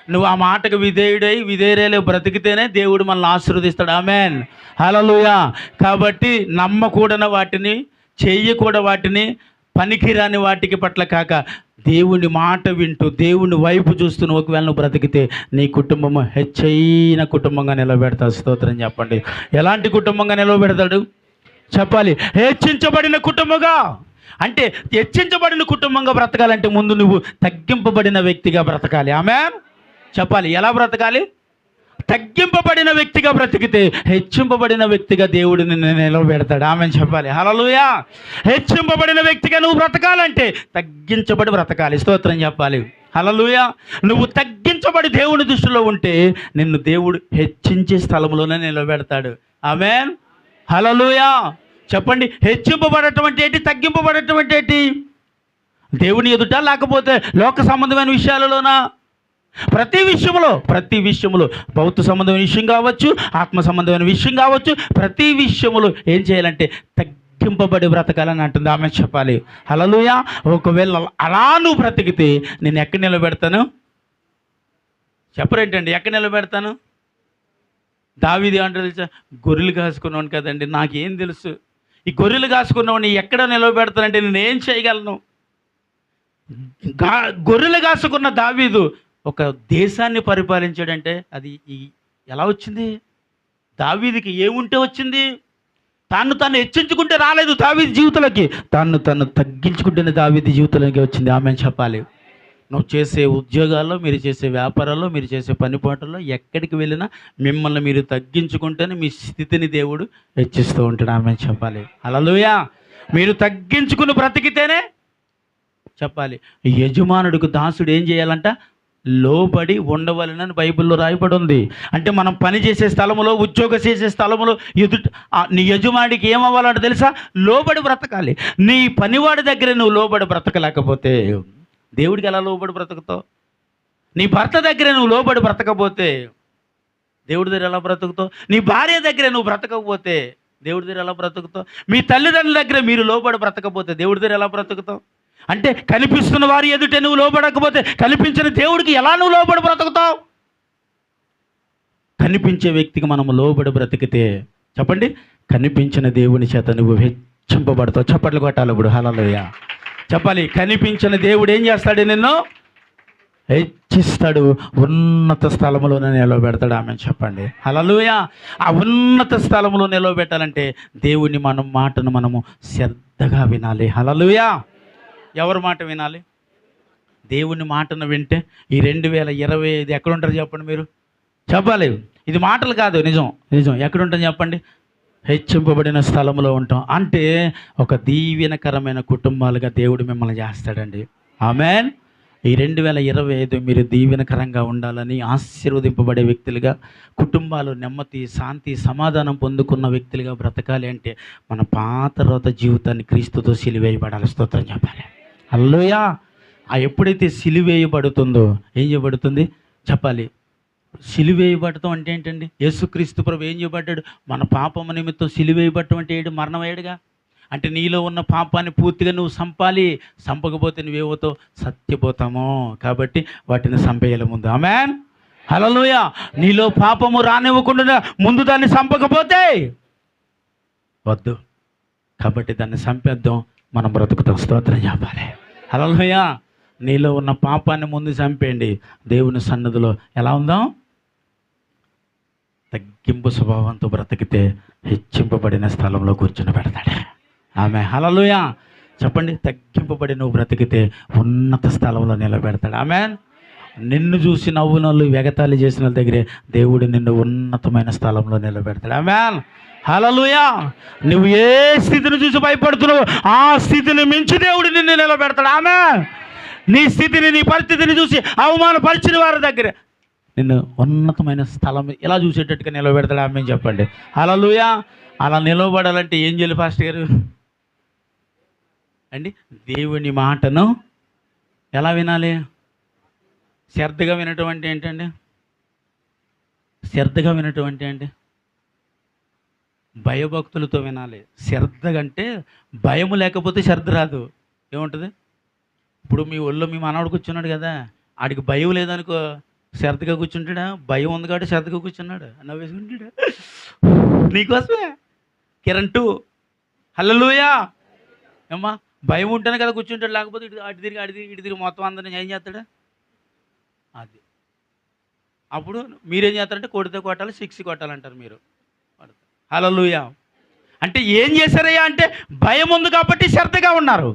నువ్వు ఆ మాటకు విధేయుడై విధేయులే బ్రతికితేనే దేవుడు మనల్ని ఆశీర్వదిస్తాడు. ఆమేన్. హల్లెలూయా. కాబట్టి నమ్మకూడని వాటిని, చెయ్యకూడ వాటిని, పనికిరాని వాటికి పట్ల కాక దేవుని మాట వింటూ దేవుని వైపు చూస్తూ ఒకవేళ నువ్వు బ్రతికితే నీ కుటుంబము హెచ్చైన కుటుంబంగా నిలబెడతాడు. స్తోత్రం చెప్పండి. ఎలాంటి కుటుంబంగా నిలబెడతాడు చెప్పాలి? హెచ్చించబడిన కుటుంబంగా. అంటే హెచ్చించబడిన కుటుంబంగా బ్రతకాలంటే ముందు నువ్వు తగ్గింపబడిన వ్యక్తిగా బ్రతకాలి. ఆమేన్. చెప్పాలి ఎలా బ్రతకాలి? తగ్గింపబడిన వ్యక్తిగా బ్రతికితే హెచ్చింపబడిన వ్యక్తిగా దేవుడు నిన్ను నిలబెడతాడు. ఆమె చెప్పాలి. హల్లెలూయా. హెచ్చింపబడిన వ్యక్తిగా నువ్వు బ్రతకాలంటే తగ్గించబడి బ్రతకాలి. స్తోత్రం చెప్పాలి. హల్లెలూయా. నువ్వు తగ్గించబడి దేవుని దృష్టిలో ఉంటే నిన్ను దేవుడు హెచ్చించే స్థలంలోనే నిలబెడతాడు. ఆమేన్. హల్లెలూయా. చెప్పండి హెచ్చింపబడటం అంటే ఏంటి? తగ్గింపబడటం అంటే ఏంటి? దేవుని ఎదుట లేకపోతే లోక సంబంధమైన విషయాలలోనా? ప్రతి విషయంలో భౌతిక సంబంధమైన విషయం కావచ్చు, ఆత్మ సంబంధమైన విషయం కావచ్చు, ప్రతి విషయంలో ఏం చేయాలంటే తగ్గింపబడి బ్రతకాలని అంటుంది. ఆమె చెప్పాలి. హల్లెలూయా. ఒకవేళ అలా నువ్వు బ్రతికితే నేను ఎక్కడ నిలబెడతాను చెప్పరేంటండి? ఎక్కడ నిలబెడతాను? దావీదు అంటారు తెలుసా, గొర్రెలు కాసుకున్నాను కదండి, నాకేం తెలుసు, ఈ గొర్రెలు కాసుకున్నావు ఎక్కడ నిలబెడతానంటే నేనేం చేయగలను? గొర్రెలు కాసుకున్న దావీదు ఒక దేశాన్ని పరిపాలించాడంటే అది ఎలా వచ్చింది? దావీదుకి ఏముంటే వచ్చింది? తను హెచ్చించుకుంటే రాలేదు దావీదు జీవితంలోకి, తను తగ్గించుకుంటేనే దావీదు జీవితంలోకి వచ్చింది. ఆమె చెప్పాలి. నువ్వు చేసే ఉద్యోగాల్లో, మీరు చేసే వ్యాపారాల్లో, మీరు చేసే పనిపాటల్లో ఎక్కడికి వెళ్ళినా మిమ్మల్ని మీరు తగ్గించుకుంటేనే మీ స్థితిని దేవుడు హెచ్చిస్తూ ఉంటాడు. ఆమె చెప్పాలి. హల్లెలూయా. మీరు తగ్గించుకుని బ్రతికితేనే చెప్పాలి యజమానుడికి దాసుడు ఏం చేయాలంట? లోబడి ఉండవలనని బైబిల్లో రాయబడి ఉంది. అంటే మనం పని చేసే స్థలంలో, ఉద్యోగం చేసే స్థలంలో నీ యజమానికి ఏమవ్వాలంటే తెలుసా? లోబడి బ్రతకాలి. నీ పనివాడి దగ్గర నువ్వు లోబడి బ్రతకలేకపోతే దేవుడికి ఎలా లోబడి బ్రతుకుతావు? నీ భర్త దగ్గర నువ్వు లోబడి బ్రతకపోతే దేవుడి దగ్గర ఎలా బ్రతుకుతావు? నీ భార్య దగ్గర నువ్వు బ్రతకపోతే దేవుడి దగ్గర ఎలా బ్రతుకుతావు? మీ తల్లిదండ్రుల దగ్గర మీరు లోబడి బ్రతకపోతే దేవుడి దగ్గర ఎలా బ్రతుకుతావు? అంటే కనిపిస్తున్న వారి ఎదుటే నువ్వు లోబడకపోతే కనిపించిన దేవుడికి ఎలా నువ్వు లోబడి బ్రతుకుతావు? కనిపించే వ్యక్తికి మనము లోబడి బ్రతికితే చెప్పండి కనిపించిన దేవుని చేత నువ్వు హెచ్చింపబడతావు. చప్పట్లు కొట్టాలి ఇప్పుడు. హల్లెలూయా. చెప్పాలి. కనిపించిన దేవుడు ఏం చేస్తాడు? నిన్ను హెచ్చిస్తాడు, ఉన్నత స్థలంలోనే నిలబెడతాడు. ఆమె చెప్పండి. హల్లెలూయా. ఆ ఉన్నత స్థలంలో నిలబెట్టాలంటే దేవుని మాటను మనము శ్రద్ధగా వినాలి. హల్లెలూయా. ఎవరి మాట వినాలి? దేవుని మాటను వింటే ఈ 2025 ఎక్కడుంటారు చెప్పండి మీరు? చెప్పాలి. ఇది మాటలు కాదు, నిజం నిజం. ఎక్కడుంటాం చెప్పండి? హెచ్చింపబడిన స్థలంలో ఉంటాం. అంటే ఒక దీవెనకరమైన కుటుంబాలుగా దేవుడు మిమ్మల్ని చేస్తాడండి. ఆమేన్. ఈ 2025 మీరు దీవెనకరంగా ఉండాలని, ఆశీర్వదింపబడే వ్యక్తులుగా, కుటుంబాలు నెమ్మది, శాంతి, సమాధానం పొందుకున్న వ్యక్తులుగా బ్రతకాలి అంటే మన పాత రోత జీవితాన్ని క్రీస్తుతో సిలువేయబడాలి. స్తోత్రం చెప్పాలి. హల్లెలూయా. ఎప్పుడైతే సిలువేయబడుతుందో ఏం చేయబడుతుంది చెప్పాలి? సిలువేయబడటం అంటే ఏంటండి? యేసుక్రీస్తు ప్రభు ఏం చేయబడ్డాడు? మన పాపము నిమిత్తం సిలువేయబడటం అంటే ఏంటి? మరణమయ్యాడుగా. అంటే నీలో ఉన్న పాపాన్ని పూర్తిగా నువ్వు సంపాలి. సంపకపోతే నువ్వేమవుతావు? సత్యపోతాము. కాబట్టి వాటిని సంపేయాలి ముందు. ఆమేన్. హల్లెలూయా. నీలో పాపము రానివ్వకుండా ముందు దాన్ని సంపకపోతే వద్దు. కాబట్టి దాన్ని సంపేద్దాం, మనం బ్రతుకుతాం. స్తోత్రం చెప్పాలి. హల్లెలూయా. నీలో ఉన్న పాపాన్ని ముందు చంపేయండి. దేవుని సన్నిధిలో ఎలా ఉందాం? తగ్గింపు స్వభావంతో బ్రతికితే హెచ్చింపబడిన స్థలంలో కూర్చుని పెడతాడు. ఆమె హల్లెలూయా. చెప్పండి. తగ్గింపబడి నువ్వు బ్రతికితే ఉన్నత స్థలంలో నిలబెడతాడు. ఆమేన్. నిన్ను చూసి నవ్వునోళ్ళు ఎగతాళి చేసిన దగ్గరే దేవుడు నిన్ను ఉన్నతమైన స్థలంలో నిలబెడతాడు. ఆమేన్. హల్లెలూయా. నువ్వు ఏ స్థితిని చూసి భయపడుతున్నావు ఆ స్థితిని మించి దేవుడు నిన్ను నిలబెడతాడు. ఆమేన్. నీ స్థితిని, నీ పరిస్థితిని చూసి అవమానపరిచిన వారి దగ్గర నిన్ను ఉన్నతమైన స్థలం ఇలా చూసేటట్టుగా నిలబెడతాడు. ఆమె చెప్పండి. హల్లెలూయా. అలా నిలబడాలంటే ఏం చేయాలి పాస్టర్ గారు అండి? దేవుని మాటను ఎలా వినాలి? శ్రద్ధగా వినటం అంటే ఏంటండి? శ్రద్ధగా వినటం అంటే ఏంటి? భయభక్తులతో వినాలి. శ్రద్ధగా అంటే భయము లేకపోతే శ్రద్ధ రాదు. ఏముంటుంది? ఇప్పుడు మీ ఒళ్ళో మీ మనవడు కూర్చున్నాడు కదా, ఆడికి భయం లేదనుకో, శ్రద్ధగా కూర్చుంటాడా? భయం ఉంది కాబట్టి శ్రద్ధగా కూర్చున్నాడు, నవ్వేసుకుంటాడు. నీకోసమే కిరణ్ 2. హల్లెలూయా. ఏమ్మా, భయం ఉంటేనే కదా కూర్చుంటాడు. లేకపోతే అటు తిరిగి ఇటు తిరిగి మొత్తం అందరిని ఏం చేస్తాడు? అది అప్పుడు మీరేం చేస్తారంటే కొడితే కొట్టాలి, 6 కొట్టాలంటారు మీరు. హల్లెలూయా. అంటే ఏం చేశారయ్యా అంటే భయం ఉంది కాబట్టి శ్రద్ధగా ఉన్నారు.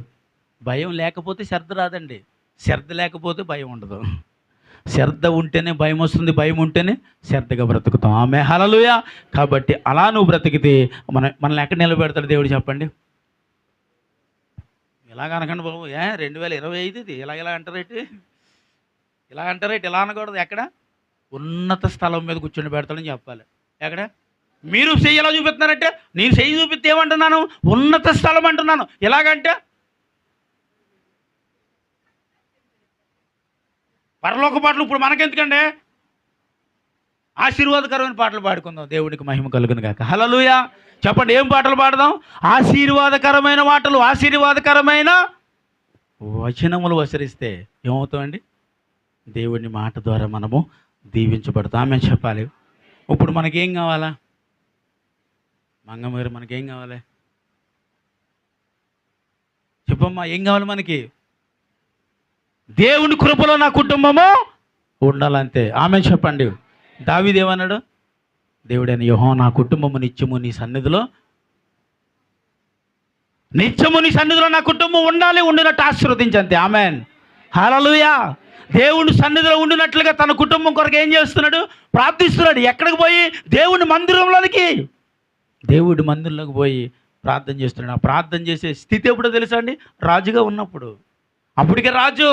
భయం లేకపోతే శ్రద్ధ రాదండి. శ్రద్ధ లేకపోతే భయం ఉండదు. శ్రద్ధ ఉంటేనే భయం వస్తుంది, భయం ఉంటేనే శ్రద్ధగా బ్రతుకుతాం. ఆమె హల్లెలూయా. కాబట్టి అలా నువ్వు బ్రతికితే మనల్ని ఎక్కడ నిలబెడతాడు దేవుడు చెప్పండి? ఇలాగ అనకండి బాబు. 2025 ఇది ఇలా అంటారేంటి? ఇలా అంటారేంటి? ఇలా అనకూడదు. ఎక్కడ? ఉన్నత స్థలం మీద కూర్చొని పెడతాడని చెప్పాలి. ఎక్కడ? మీరు చెయ్యి ఎలా చూపిస్తున్నారంటే, నేను చెయ్యి చూపిస్తే ఏమంటున్నాను? ఉన్నత స్థలం అంటున్నాను. ఎలాగంటే పరలోక పాటలు ఇప్పుడు మనకెందుకండి? ఆశీర్వాదకరమైన పాటలు పాడుకుందాం. దేవునికి మహిమ కలుగును గాక. హల్లెలూయా. చెప్పండి, ఏం పాటలు పాడదాం? ఆశీర్వాదకరమైన మాటలు, ఆశీర్వాదకరమైన వచనములు వసరిస్తే ఏమవుతామండి? దేవుని మాట ద్వారా మనము దీవించబడతాం. ఆమె చెప్పాలి. ఇప్పుడు మనకేం కావాలా? మంగమ్మ గారు, మనకేం కావాలి చెప్పమ్మా? ఏం కావాలి మనకి? దేవుని కృపలో నా కుటుంబము ఉండాలంతే. ఆమె చెప్పండి. దావీదు ఏమన్నాడు? దేవుడైన యెహోవా నా కుటుంబము నిత్యము నీ సన్నిధిలో నా కుటుంబం ఉండాలి, ఉండినట్టు ఆశీర్వదించంతే. ఆమెన్. హల్లెలూయా. దేవుని సన్నిధిలో ఉండినట్లుగా తన కుటుంబం కొరకు ఏం చేస్తున్నాడు? ప్రార్థిస్తున్నాడు. ఎక్కడికి పోయి? దేవుని మందిరంలోకి పోయి ప్రార్థన చేస్తున్నాడు. ఆ ప్రార్థన చేసే స్థితి ఎప్పుడో తెలుసా అండి? రాజుగా ఉన్నప్పుడు. అప్పటికే రాజు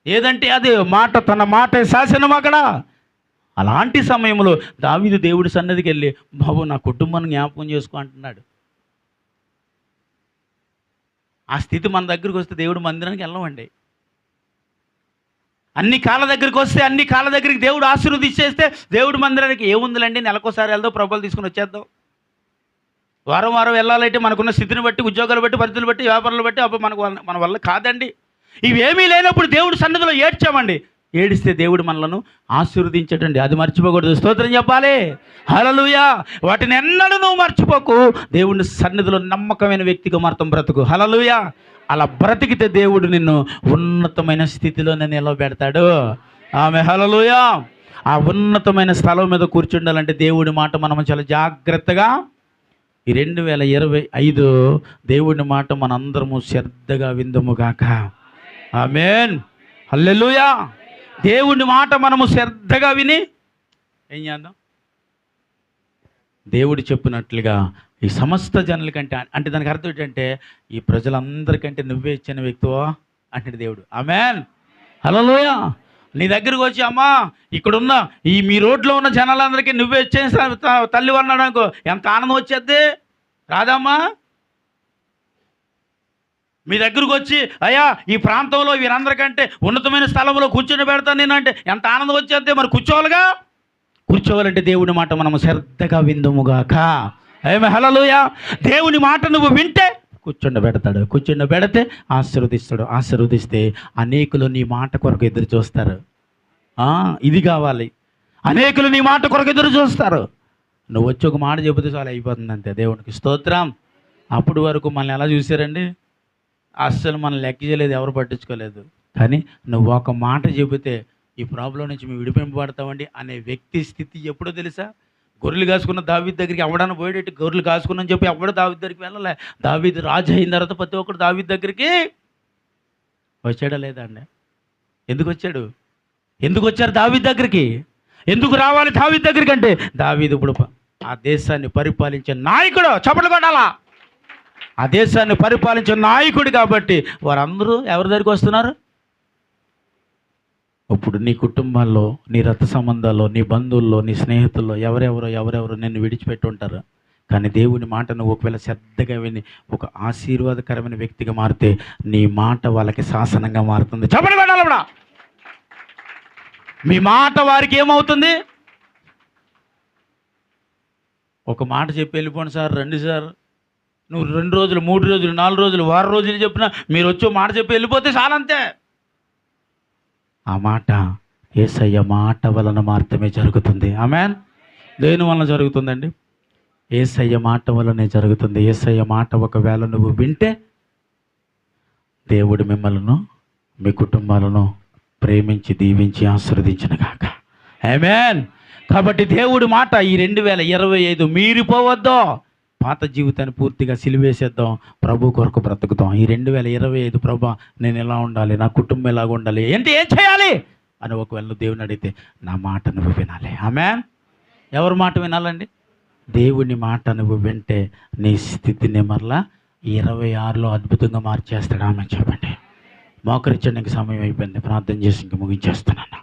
ఏదంటే అది మాట, తన మాట శాసనం అక్కడ. అలాంటి సమయంలో దావీదు దేవుడి సన్నిధికి వెళ్ళి, బాబు నా కుటుంబాన్ని జ్ఞాపకం చేసుకో అంటున్నాడు. ఆ స్థితి మన దగ్గరికి వస్తే దేవుడు మందిరానికి వెళ్ళమండి. అన్ని కాళ్ళ దగ్గరికి వస్తే, అన్ని కాళ్ళ దగ్గరికి దేవుడు ఆశీర్వదించేస్తే దేవుడు మందిరానికి ఏముందిలండి? నెలకోసారి వెళ్దాం, ప్రభులు తీసుకుని వచ్చేద్దాం. వారం వెళ్ళాలంటే మనకున్న స్థితిని బట్టి, ఉద్యోగాలు బట్టి, పరిస్థితులు బట్టి, వ్యాపారాలు బట్టి అప్పుడు మన వల్ల కాదండి. ఇవేమీ లేనప్పుడు దేవుడి సన్నిధిలో ఏడ్చామండి. ఏడిస్తే దేవుడు మనలను ఆశీర్వదించటండి. అది మర్చిపోకూడదు. స్తోత్రం చెప్పాలి. హల్లెలూయా. వాటిని ఎన్నడూ నువ్వు మర్చిపోకు. దేవుని సన్నిధిలో నమ్మకమైన వ్యక్తిగా మాత్రం బ్రతుకు. హల్లెలూయా. అలా బ్రతికితే దేవుడు నిన్ను ఉన్నతమైన స్థితిలోనే నిలబెడతాడు. ఆమె హల్లెలూయా. ఆ ఉన్నతమైన స్థలం మీద కూర్చుండాలంటే దేవుడి మాట మనం చాలా జాగ్రత్తగా ఈ 2025 దేవుని మాట మనందరము శ్రద్ధగా విందుముగాక. ఆమేన్, హల్లెలూయా. దేవుని మాట మనము శ్రద్ధగా విని ఏం చేద్దాం? దేవుడు చెప్పినట్లుగా ఈ సమస్త జనుల కంటే, అంటే దానికి అర్థం ఏంటంటే ఈ ప్రజలందరికంటే నువ్వే ఇచ్చిన వ్యక్తివా అంటే దేవుడు. ఆమేన్, హల్లెలూయా. నీ దగ్గరకు వచ్చి అమ్మా ఇక్కడున్న మీ రోడ్లో ఉన్న జనాలందరికీ నువ్వే ఇచ్చేసిన తల్లి అన్నాడు, ఎంత ఆనందం వచ్చేద్ది రాదమ్మా? మీ దగ్గరకు వచ్చి అయ్యా ఈ ప్రాంతంలో వీరందరికంటే ఉన్నతమైన స్థలంలో కూర్చొని పెడతాను నేను అంటే ఎంత ఆనందం వచ్చేద్ది? మరి కూర్చోవాలిగా. కూర్చోవాలంటే దేవుని మాట మనము శ్రద్ధగా విందుముగాక. ఆమేన్, హల్లెలూయా. దేవుని మాట నువ్వు వింటే కూర్చుండబెడతాడు, కూర్చుండబెడితే ఆశీర్వదిస్తాడు, ఆశీర్వదిస్తే అనేకులు నీ మాట కొరకు ఎదురు చూస్తారు. ఇది కావాలి, అనేకులు నీ మాట కొరకు ఎదురు చూస్తారు. నువ్వు వచ్చి ఒక మాట చెబితే చాలా అయిపోతుంది అంతే. దేవునికి స్తోత్రం. అప్పటి వరకు మనల్ని ఎలా చూశారండి? అస్సలు మనం లెక్క చేయలేదు, ఎవరు పట్టించుకోలేదు. కానీ నువ్వు ఒక మాట చెబితే ఈ ప్రాబ్లం నుంచి మేము విడిపింపబడతామండి అనే వ్యక్తి స్థితి ఎప్పుడో తెలుసా? గొర్రెలు కాసుకున్న దావీదు దగ్గరికి ఎవడన్నా పోయేటట్టు గొర్రెలు కాసుకున్నాని చెప్పి ఎవడు దావీదు దగ్గరికి వెళ్ళలే. దావీదు రాజు అయిన తర్వాత ప్రతి ఒక్కడు దావీదు దగ్గరికి వచ్చాడా లేదా అండి? ఎందుకు వచ్చాడు? ఎందుకు వచ్చారు దావీదు దగ్గరికి? ఎందుకు రావాలి దావీదు దగ్గరికి అంటే దావీదు ఇప్పుడు ఆ దేశాన్ని పరిపాలించే నాయకుడు. చప్పట్లు కొట్టాలా? ఆ దేశాన్ని పరిపాలించే నాయకుడు కాబట్టి వారందరూ ఎవరి దగ్గరికి వస్తున్నారు? ఇప్పుడు నీ కుటుంబాల్లో, నీ రక్త సంబంధాల్లో, నీ బంధువుల్లో, నీ స్నేహితుల్లో ఎవరెవరు నిన్ను విడిచిపెట్టి ఉంటారు. కానీ దేవుని మాట నువ్వు ఒకవేళ శ్రద్ధగా విని ఒక ఆశీర్వాదకరమైన వ్యక్తిగా మారితే నీ మాట వాళ్ళకి శాసనంగా మారుతుంది. చెప్పండి పెట్టాలప్పుడు మీ మాట వారికి ఏమవుతుంది? ఒక మాట చెప్పి వెళ్ళిపోండి సార్, రండి సార్, నువ్వు 2 రోజులు 3 రోజులు 4 రోజులు వారం రోజులు చెప్పినా మీరు వచ్చి మాట చెప్పి వెళ్ళిపోతే చాలంతే. ఆ మాట యేసయ్య మాట వలన మాత్రమే జరుగుతుంది. ఆమేన్. దేని వలన జరుగుతుందండి? యేసయ్య మాట వలనే జరుగుతుంది. యేసయ్య మాట ఒకవేళ నువ్వు వింటే దేవుడు మిమ్మల్ని మీ కుటుంబాలను ప్రేమించి దీవించి ఆశీర్వదించునుగాక. ఆమేన్. కాబట్టి దేవుడి మాట ఈ 2025 మీరిపోవద్దు. పాత జీవితాన్ని పూర్తిగా సిలివేసేద్దాం, ప్రభు కొరకు బ్రతుకుతాం. ఈ 2025 ప్రభా నేను ఎలా ఉండాలి, నా కుటుంబం ఎలాగ ఉండాలి, ఏం చేయాలి అని ఒకవేళ దేవుని అడిగితే నా మాట నువ్వు వినాలి. ఆమేన్. ఎవరి మాట వినాలండి? దేవుని మాట నువ్వు వింటే నీ స్థితిని మరలా 26లో అద్భుతంగా మార్చేస్తాడు. ఆమె చెప్పండి. మోకరించడానికి సమయం అయిపోయింది, ప్రార్థన చేసి ఇంక ముగించేస్తున్నాను.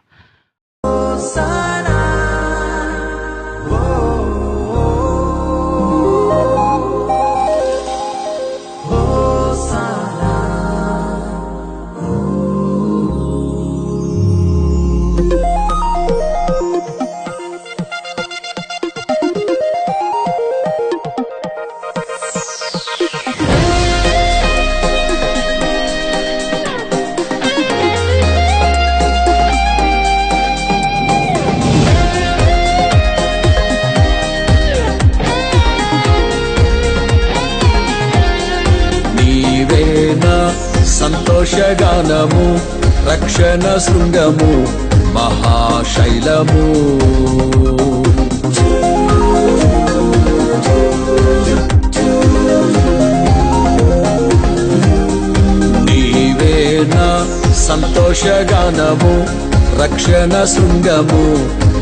సంతోషగానము, రక్షణ శృంగము, మహాశైలము. నీవేనా సంతోషగానము, రక్షణ శృంగము,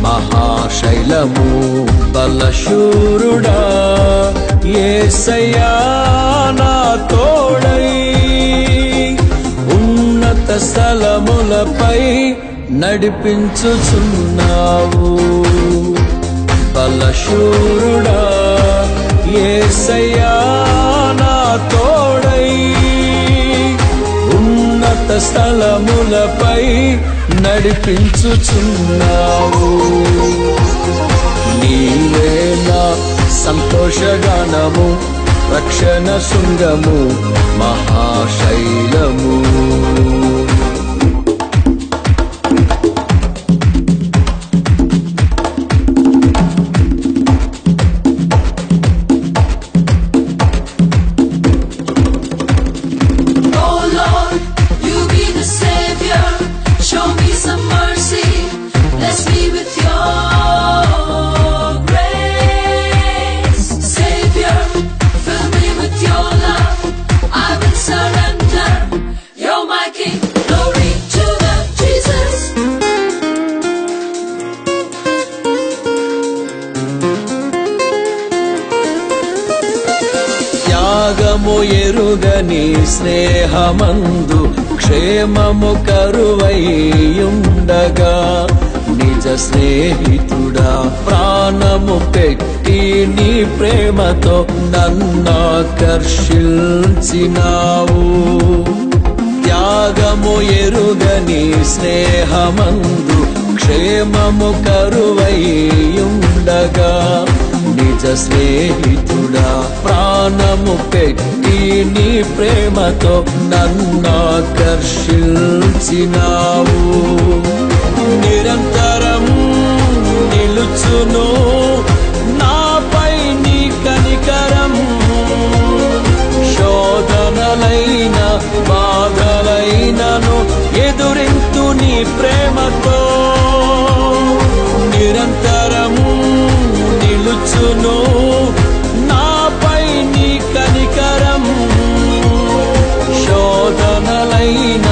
మహాశైలము. బలశూరుడా యేసయ్యా నా తోడై స్థలములపై నడిపించుచున్నావు. బలశూరుడా యేసయ్యా నా తోడై ఉన్నత స్థలములపై నడిపించుచున్నావు. నీవే నా సంతోషగానము, రక్షణ శృంగము, మహాశైలము. త్యాగము ఎరుగని స్నేహమందు క్షేమము కరువైయుండగా నిజ స్నేహితుడా ప్రాణము పెట్టి నీ ప్రేమతో నన్నాకర్షించినావు. త్యాగము ఎరుగని స్నేహమందు క్షేమము కరువైయుండగా నిజ స్నేహితుడా ప్రాణము పెట్టి నీ ప్రేమతో నన్నాకర్షించినావు. నిరంతరం నిలుచును నాపై నీ కనికరం, శోధనలైన బాధలైనను ఎదురింతు నీ ప్రేమతో. నిరంతరం నిలుచును నాపై నీ కనికరం, శోధనలైన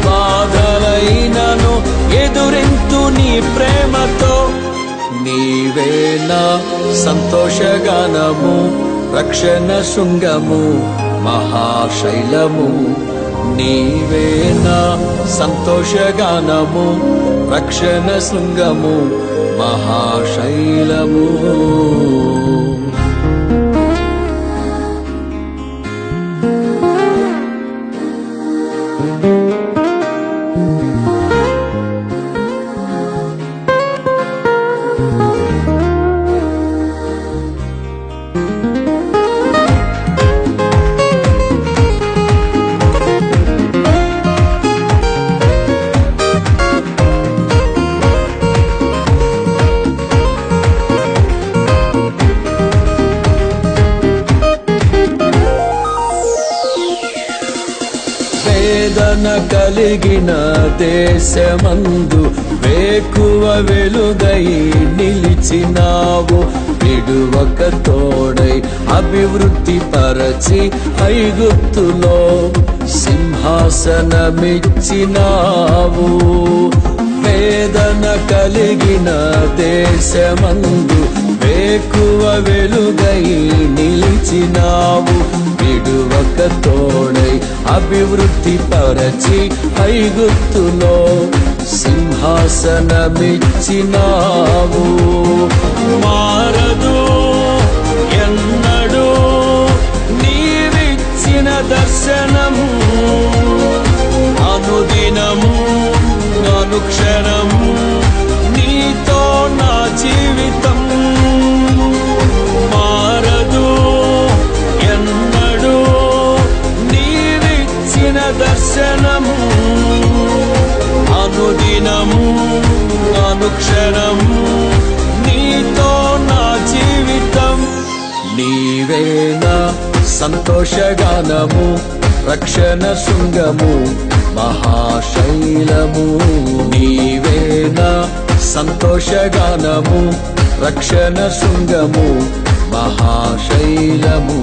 బాధలైనను ఎదురింతు నీ ప్రేమతో. నీవే నా సంతోషగానము, రక్షణ శృంగము, మహాశైలము. నీవే నా సంతోషగానము, రక్షణ శృంగము, మహాశైలము. వేదన కలిగిన దేశమందు వేకువ వెలుగై నిలిచినావు. విడువక తోడై అభివృద్ధి పరచి ఐగుప్తులో సింహాసనమిచ్చినావు. వేదన కలిగిన దేశమందు వేకువ వెలుగై నిలిచినావు. విడువక తోడై అభివృద్ధి పరచి ఐగుప్తులో సింహాసనమిచ్చినావు. మారదు ఎన్నడూ నీవిచ్చిన దర్శనము, అనుదినము అనుక్షణము నీతో నా జీవితం. మారదు ఎన్నడూ నీవిచ్చిన దర్శనము, అనుదినము అనుక్షణము నీతో నా జీవితం. నీవే నా సంతోషగానము, రక్షణ శృంగము, మహాశైలము. నీవే నా సంతోషగానము, రక్షణ శృంగము, మహాశైలము.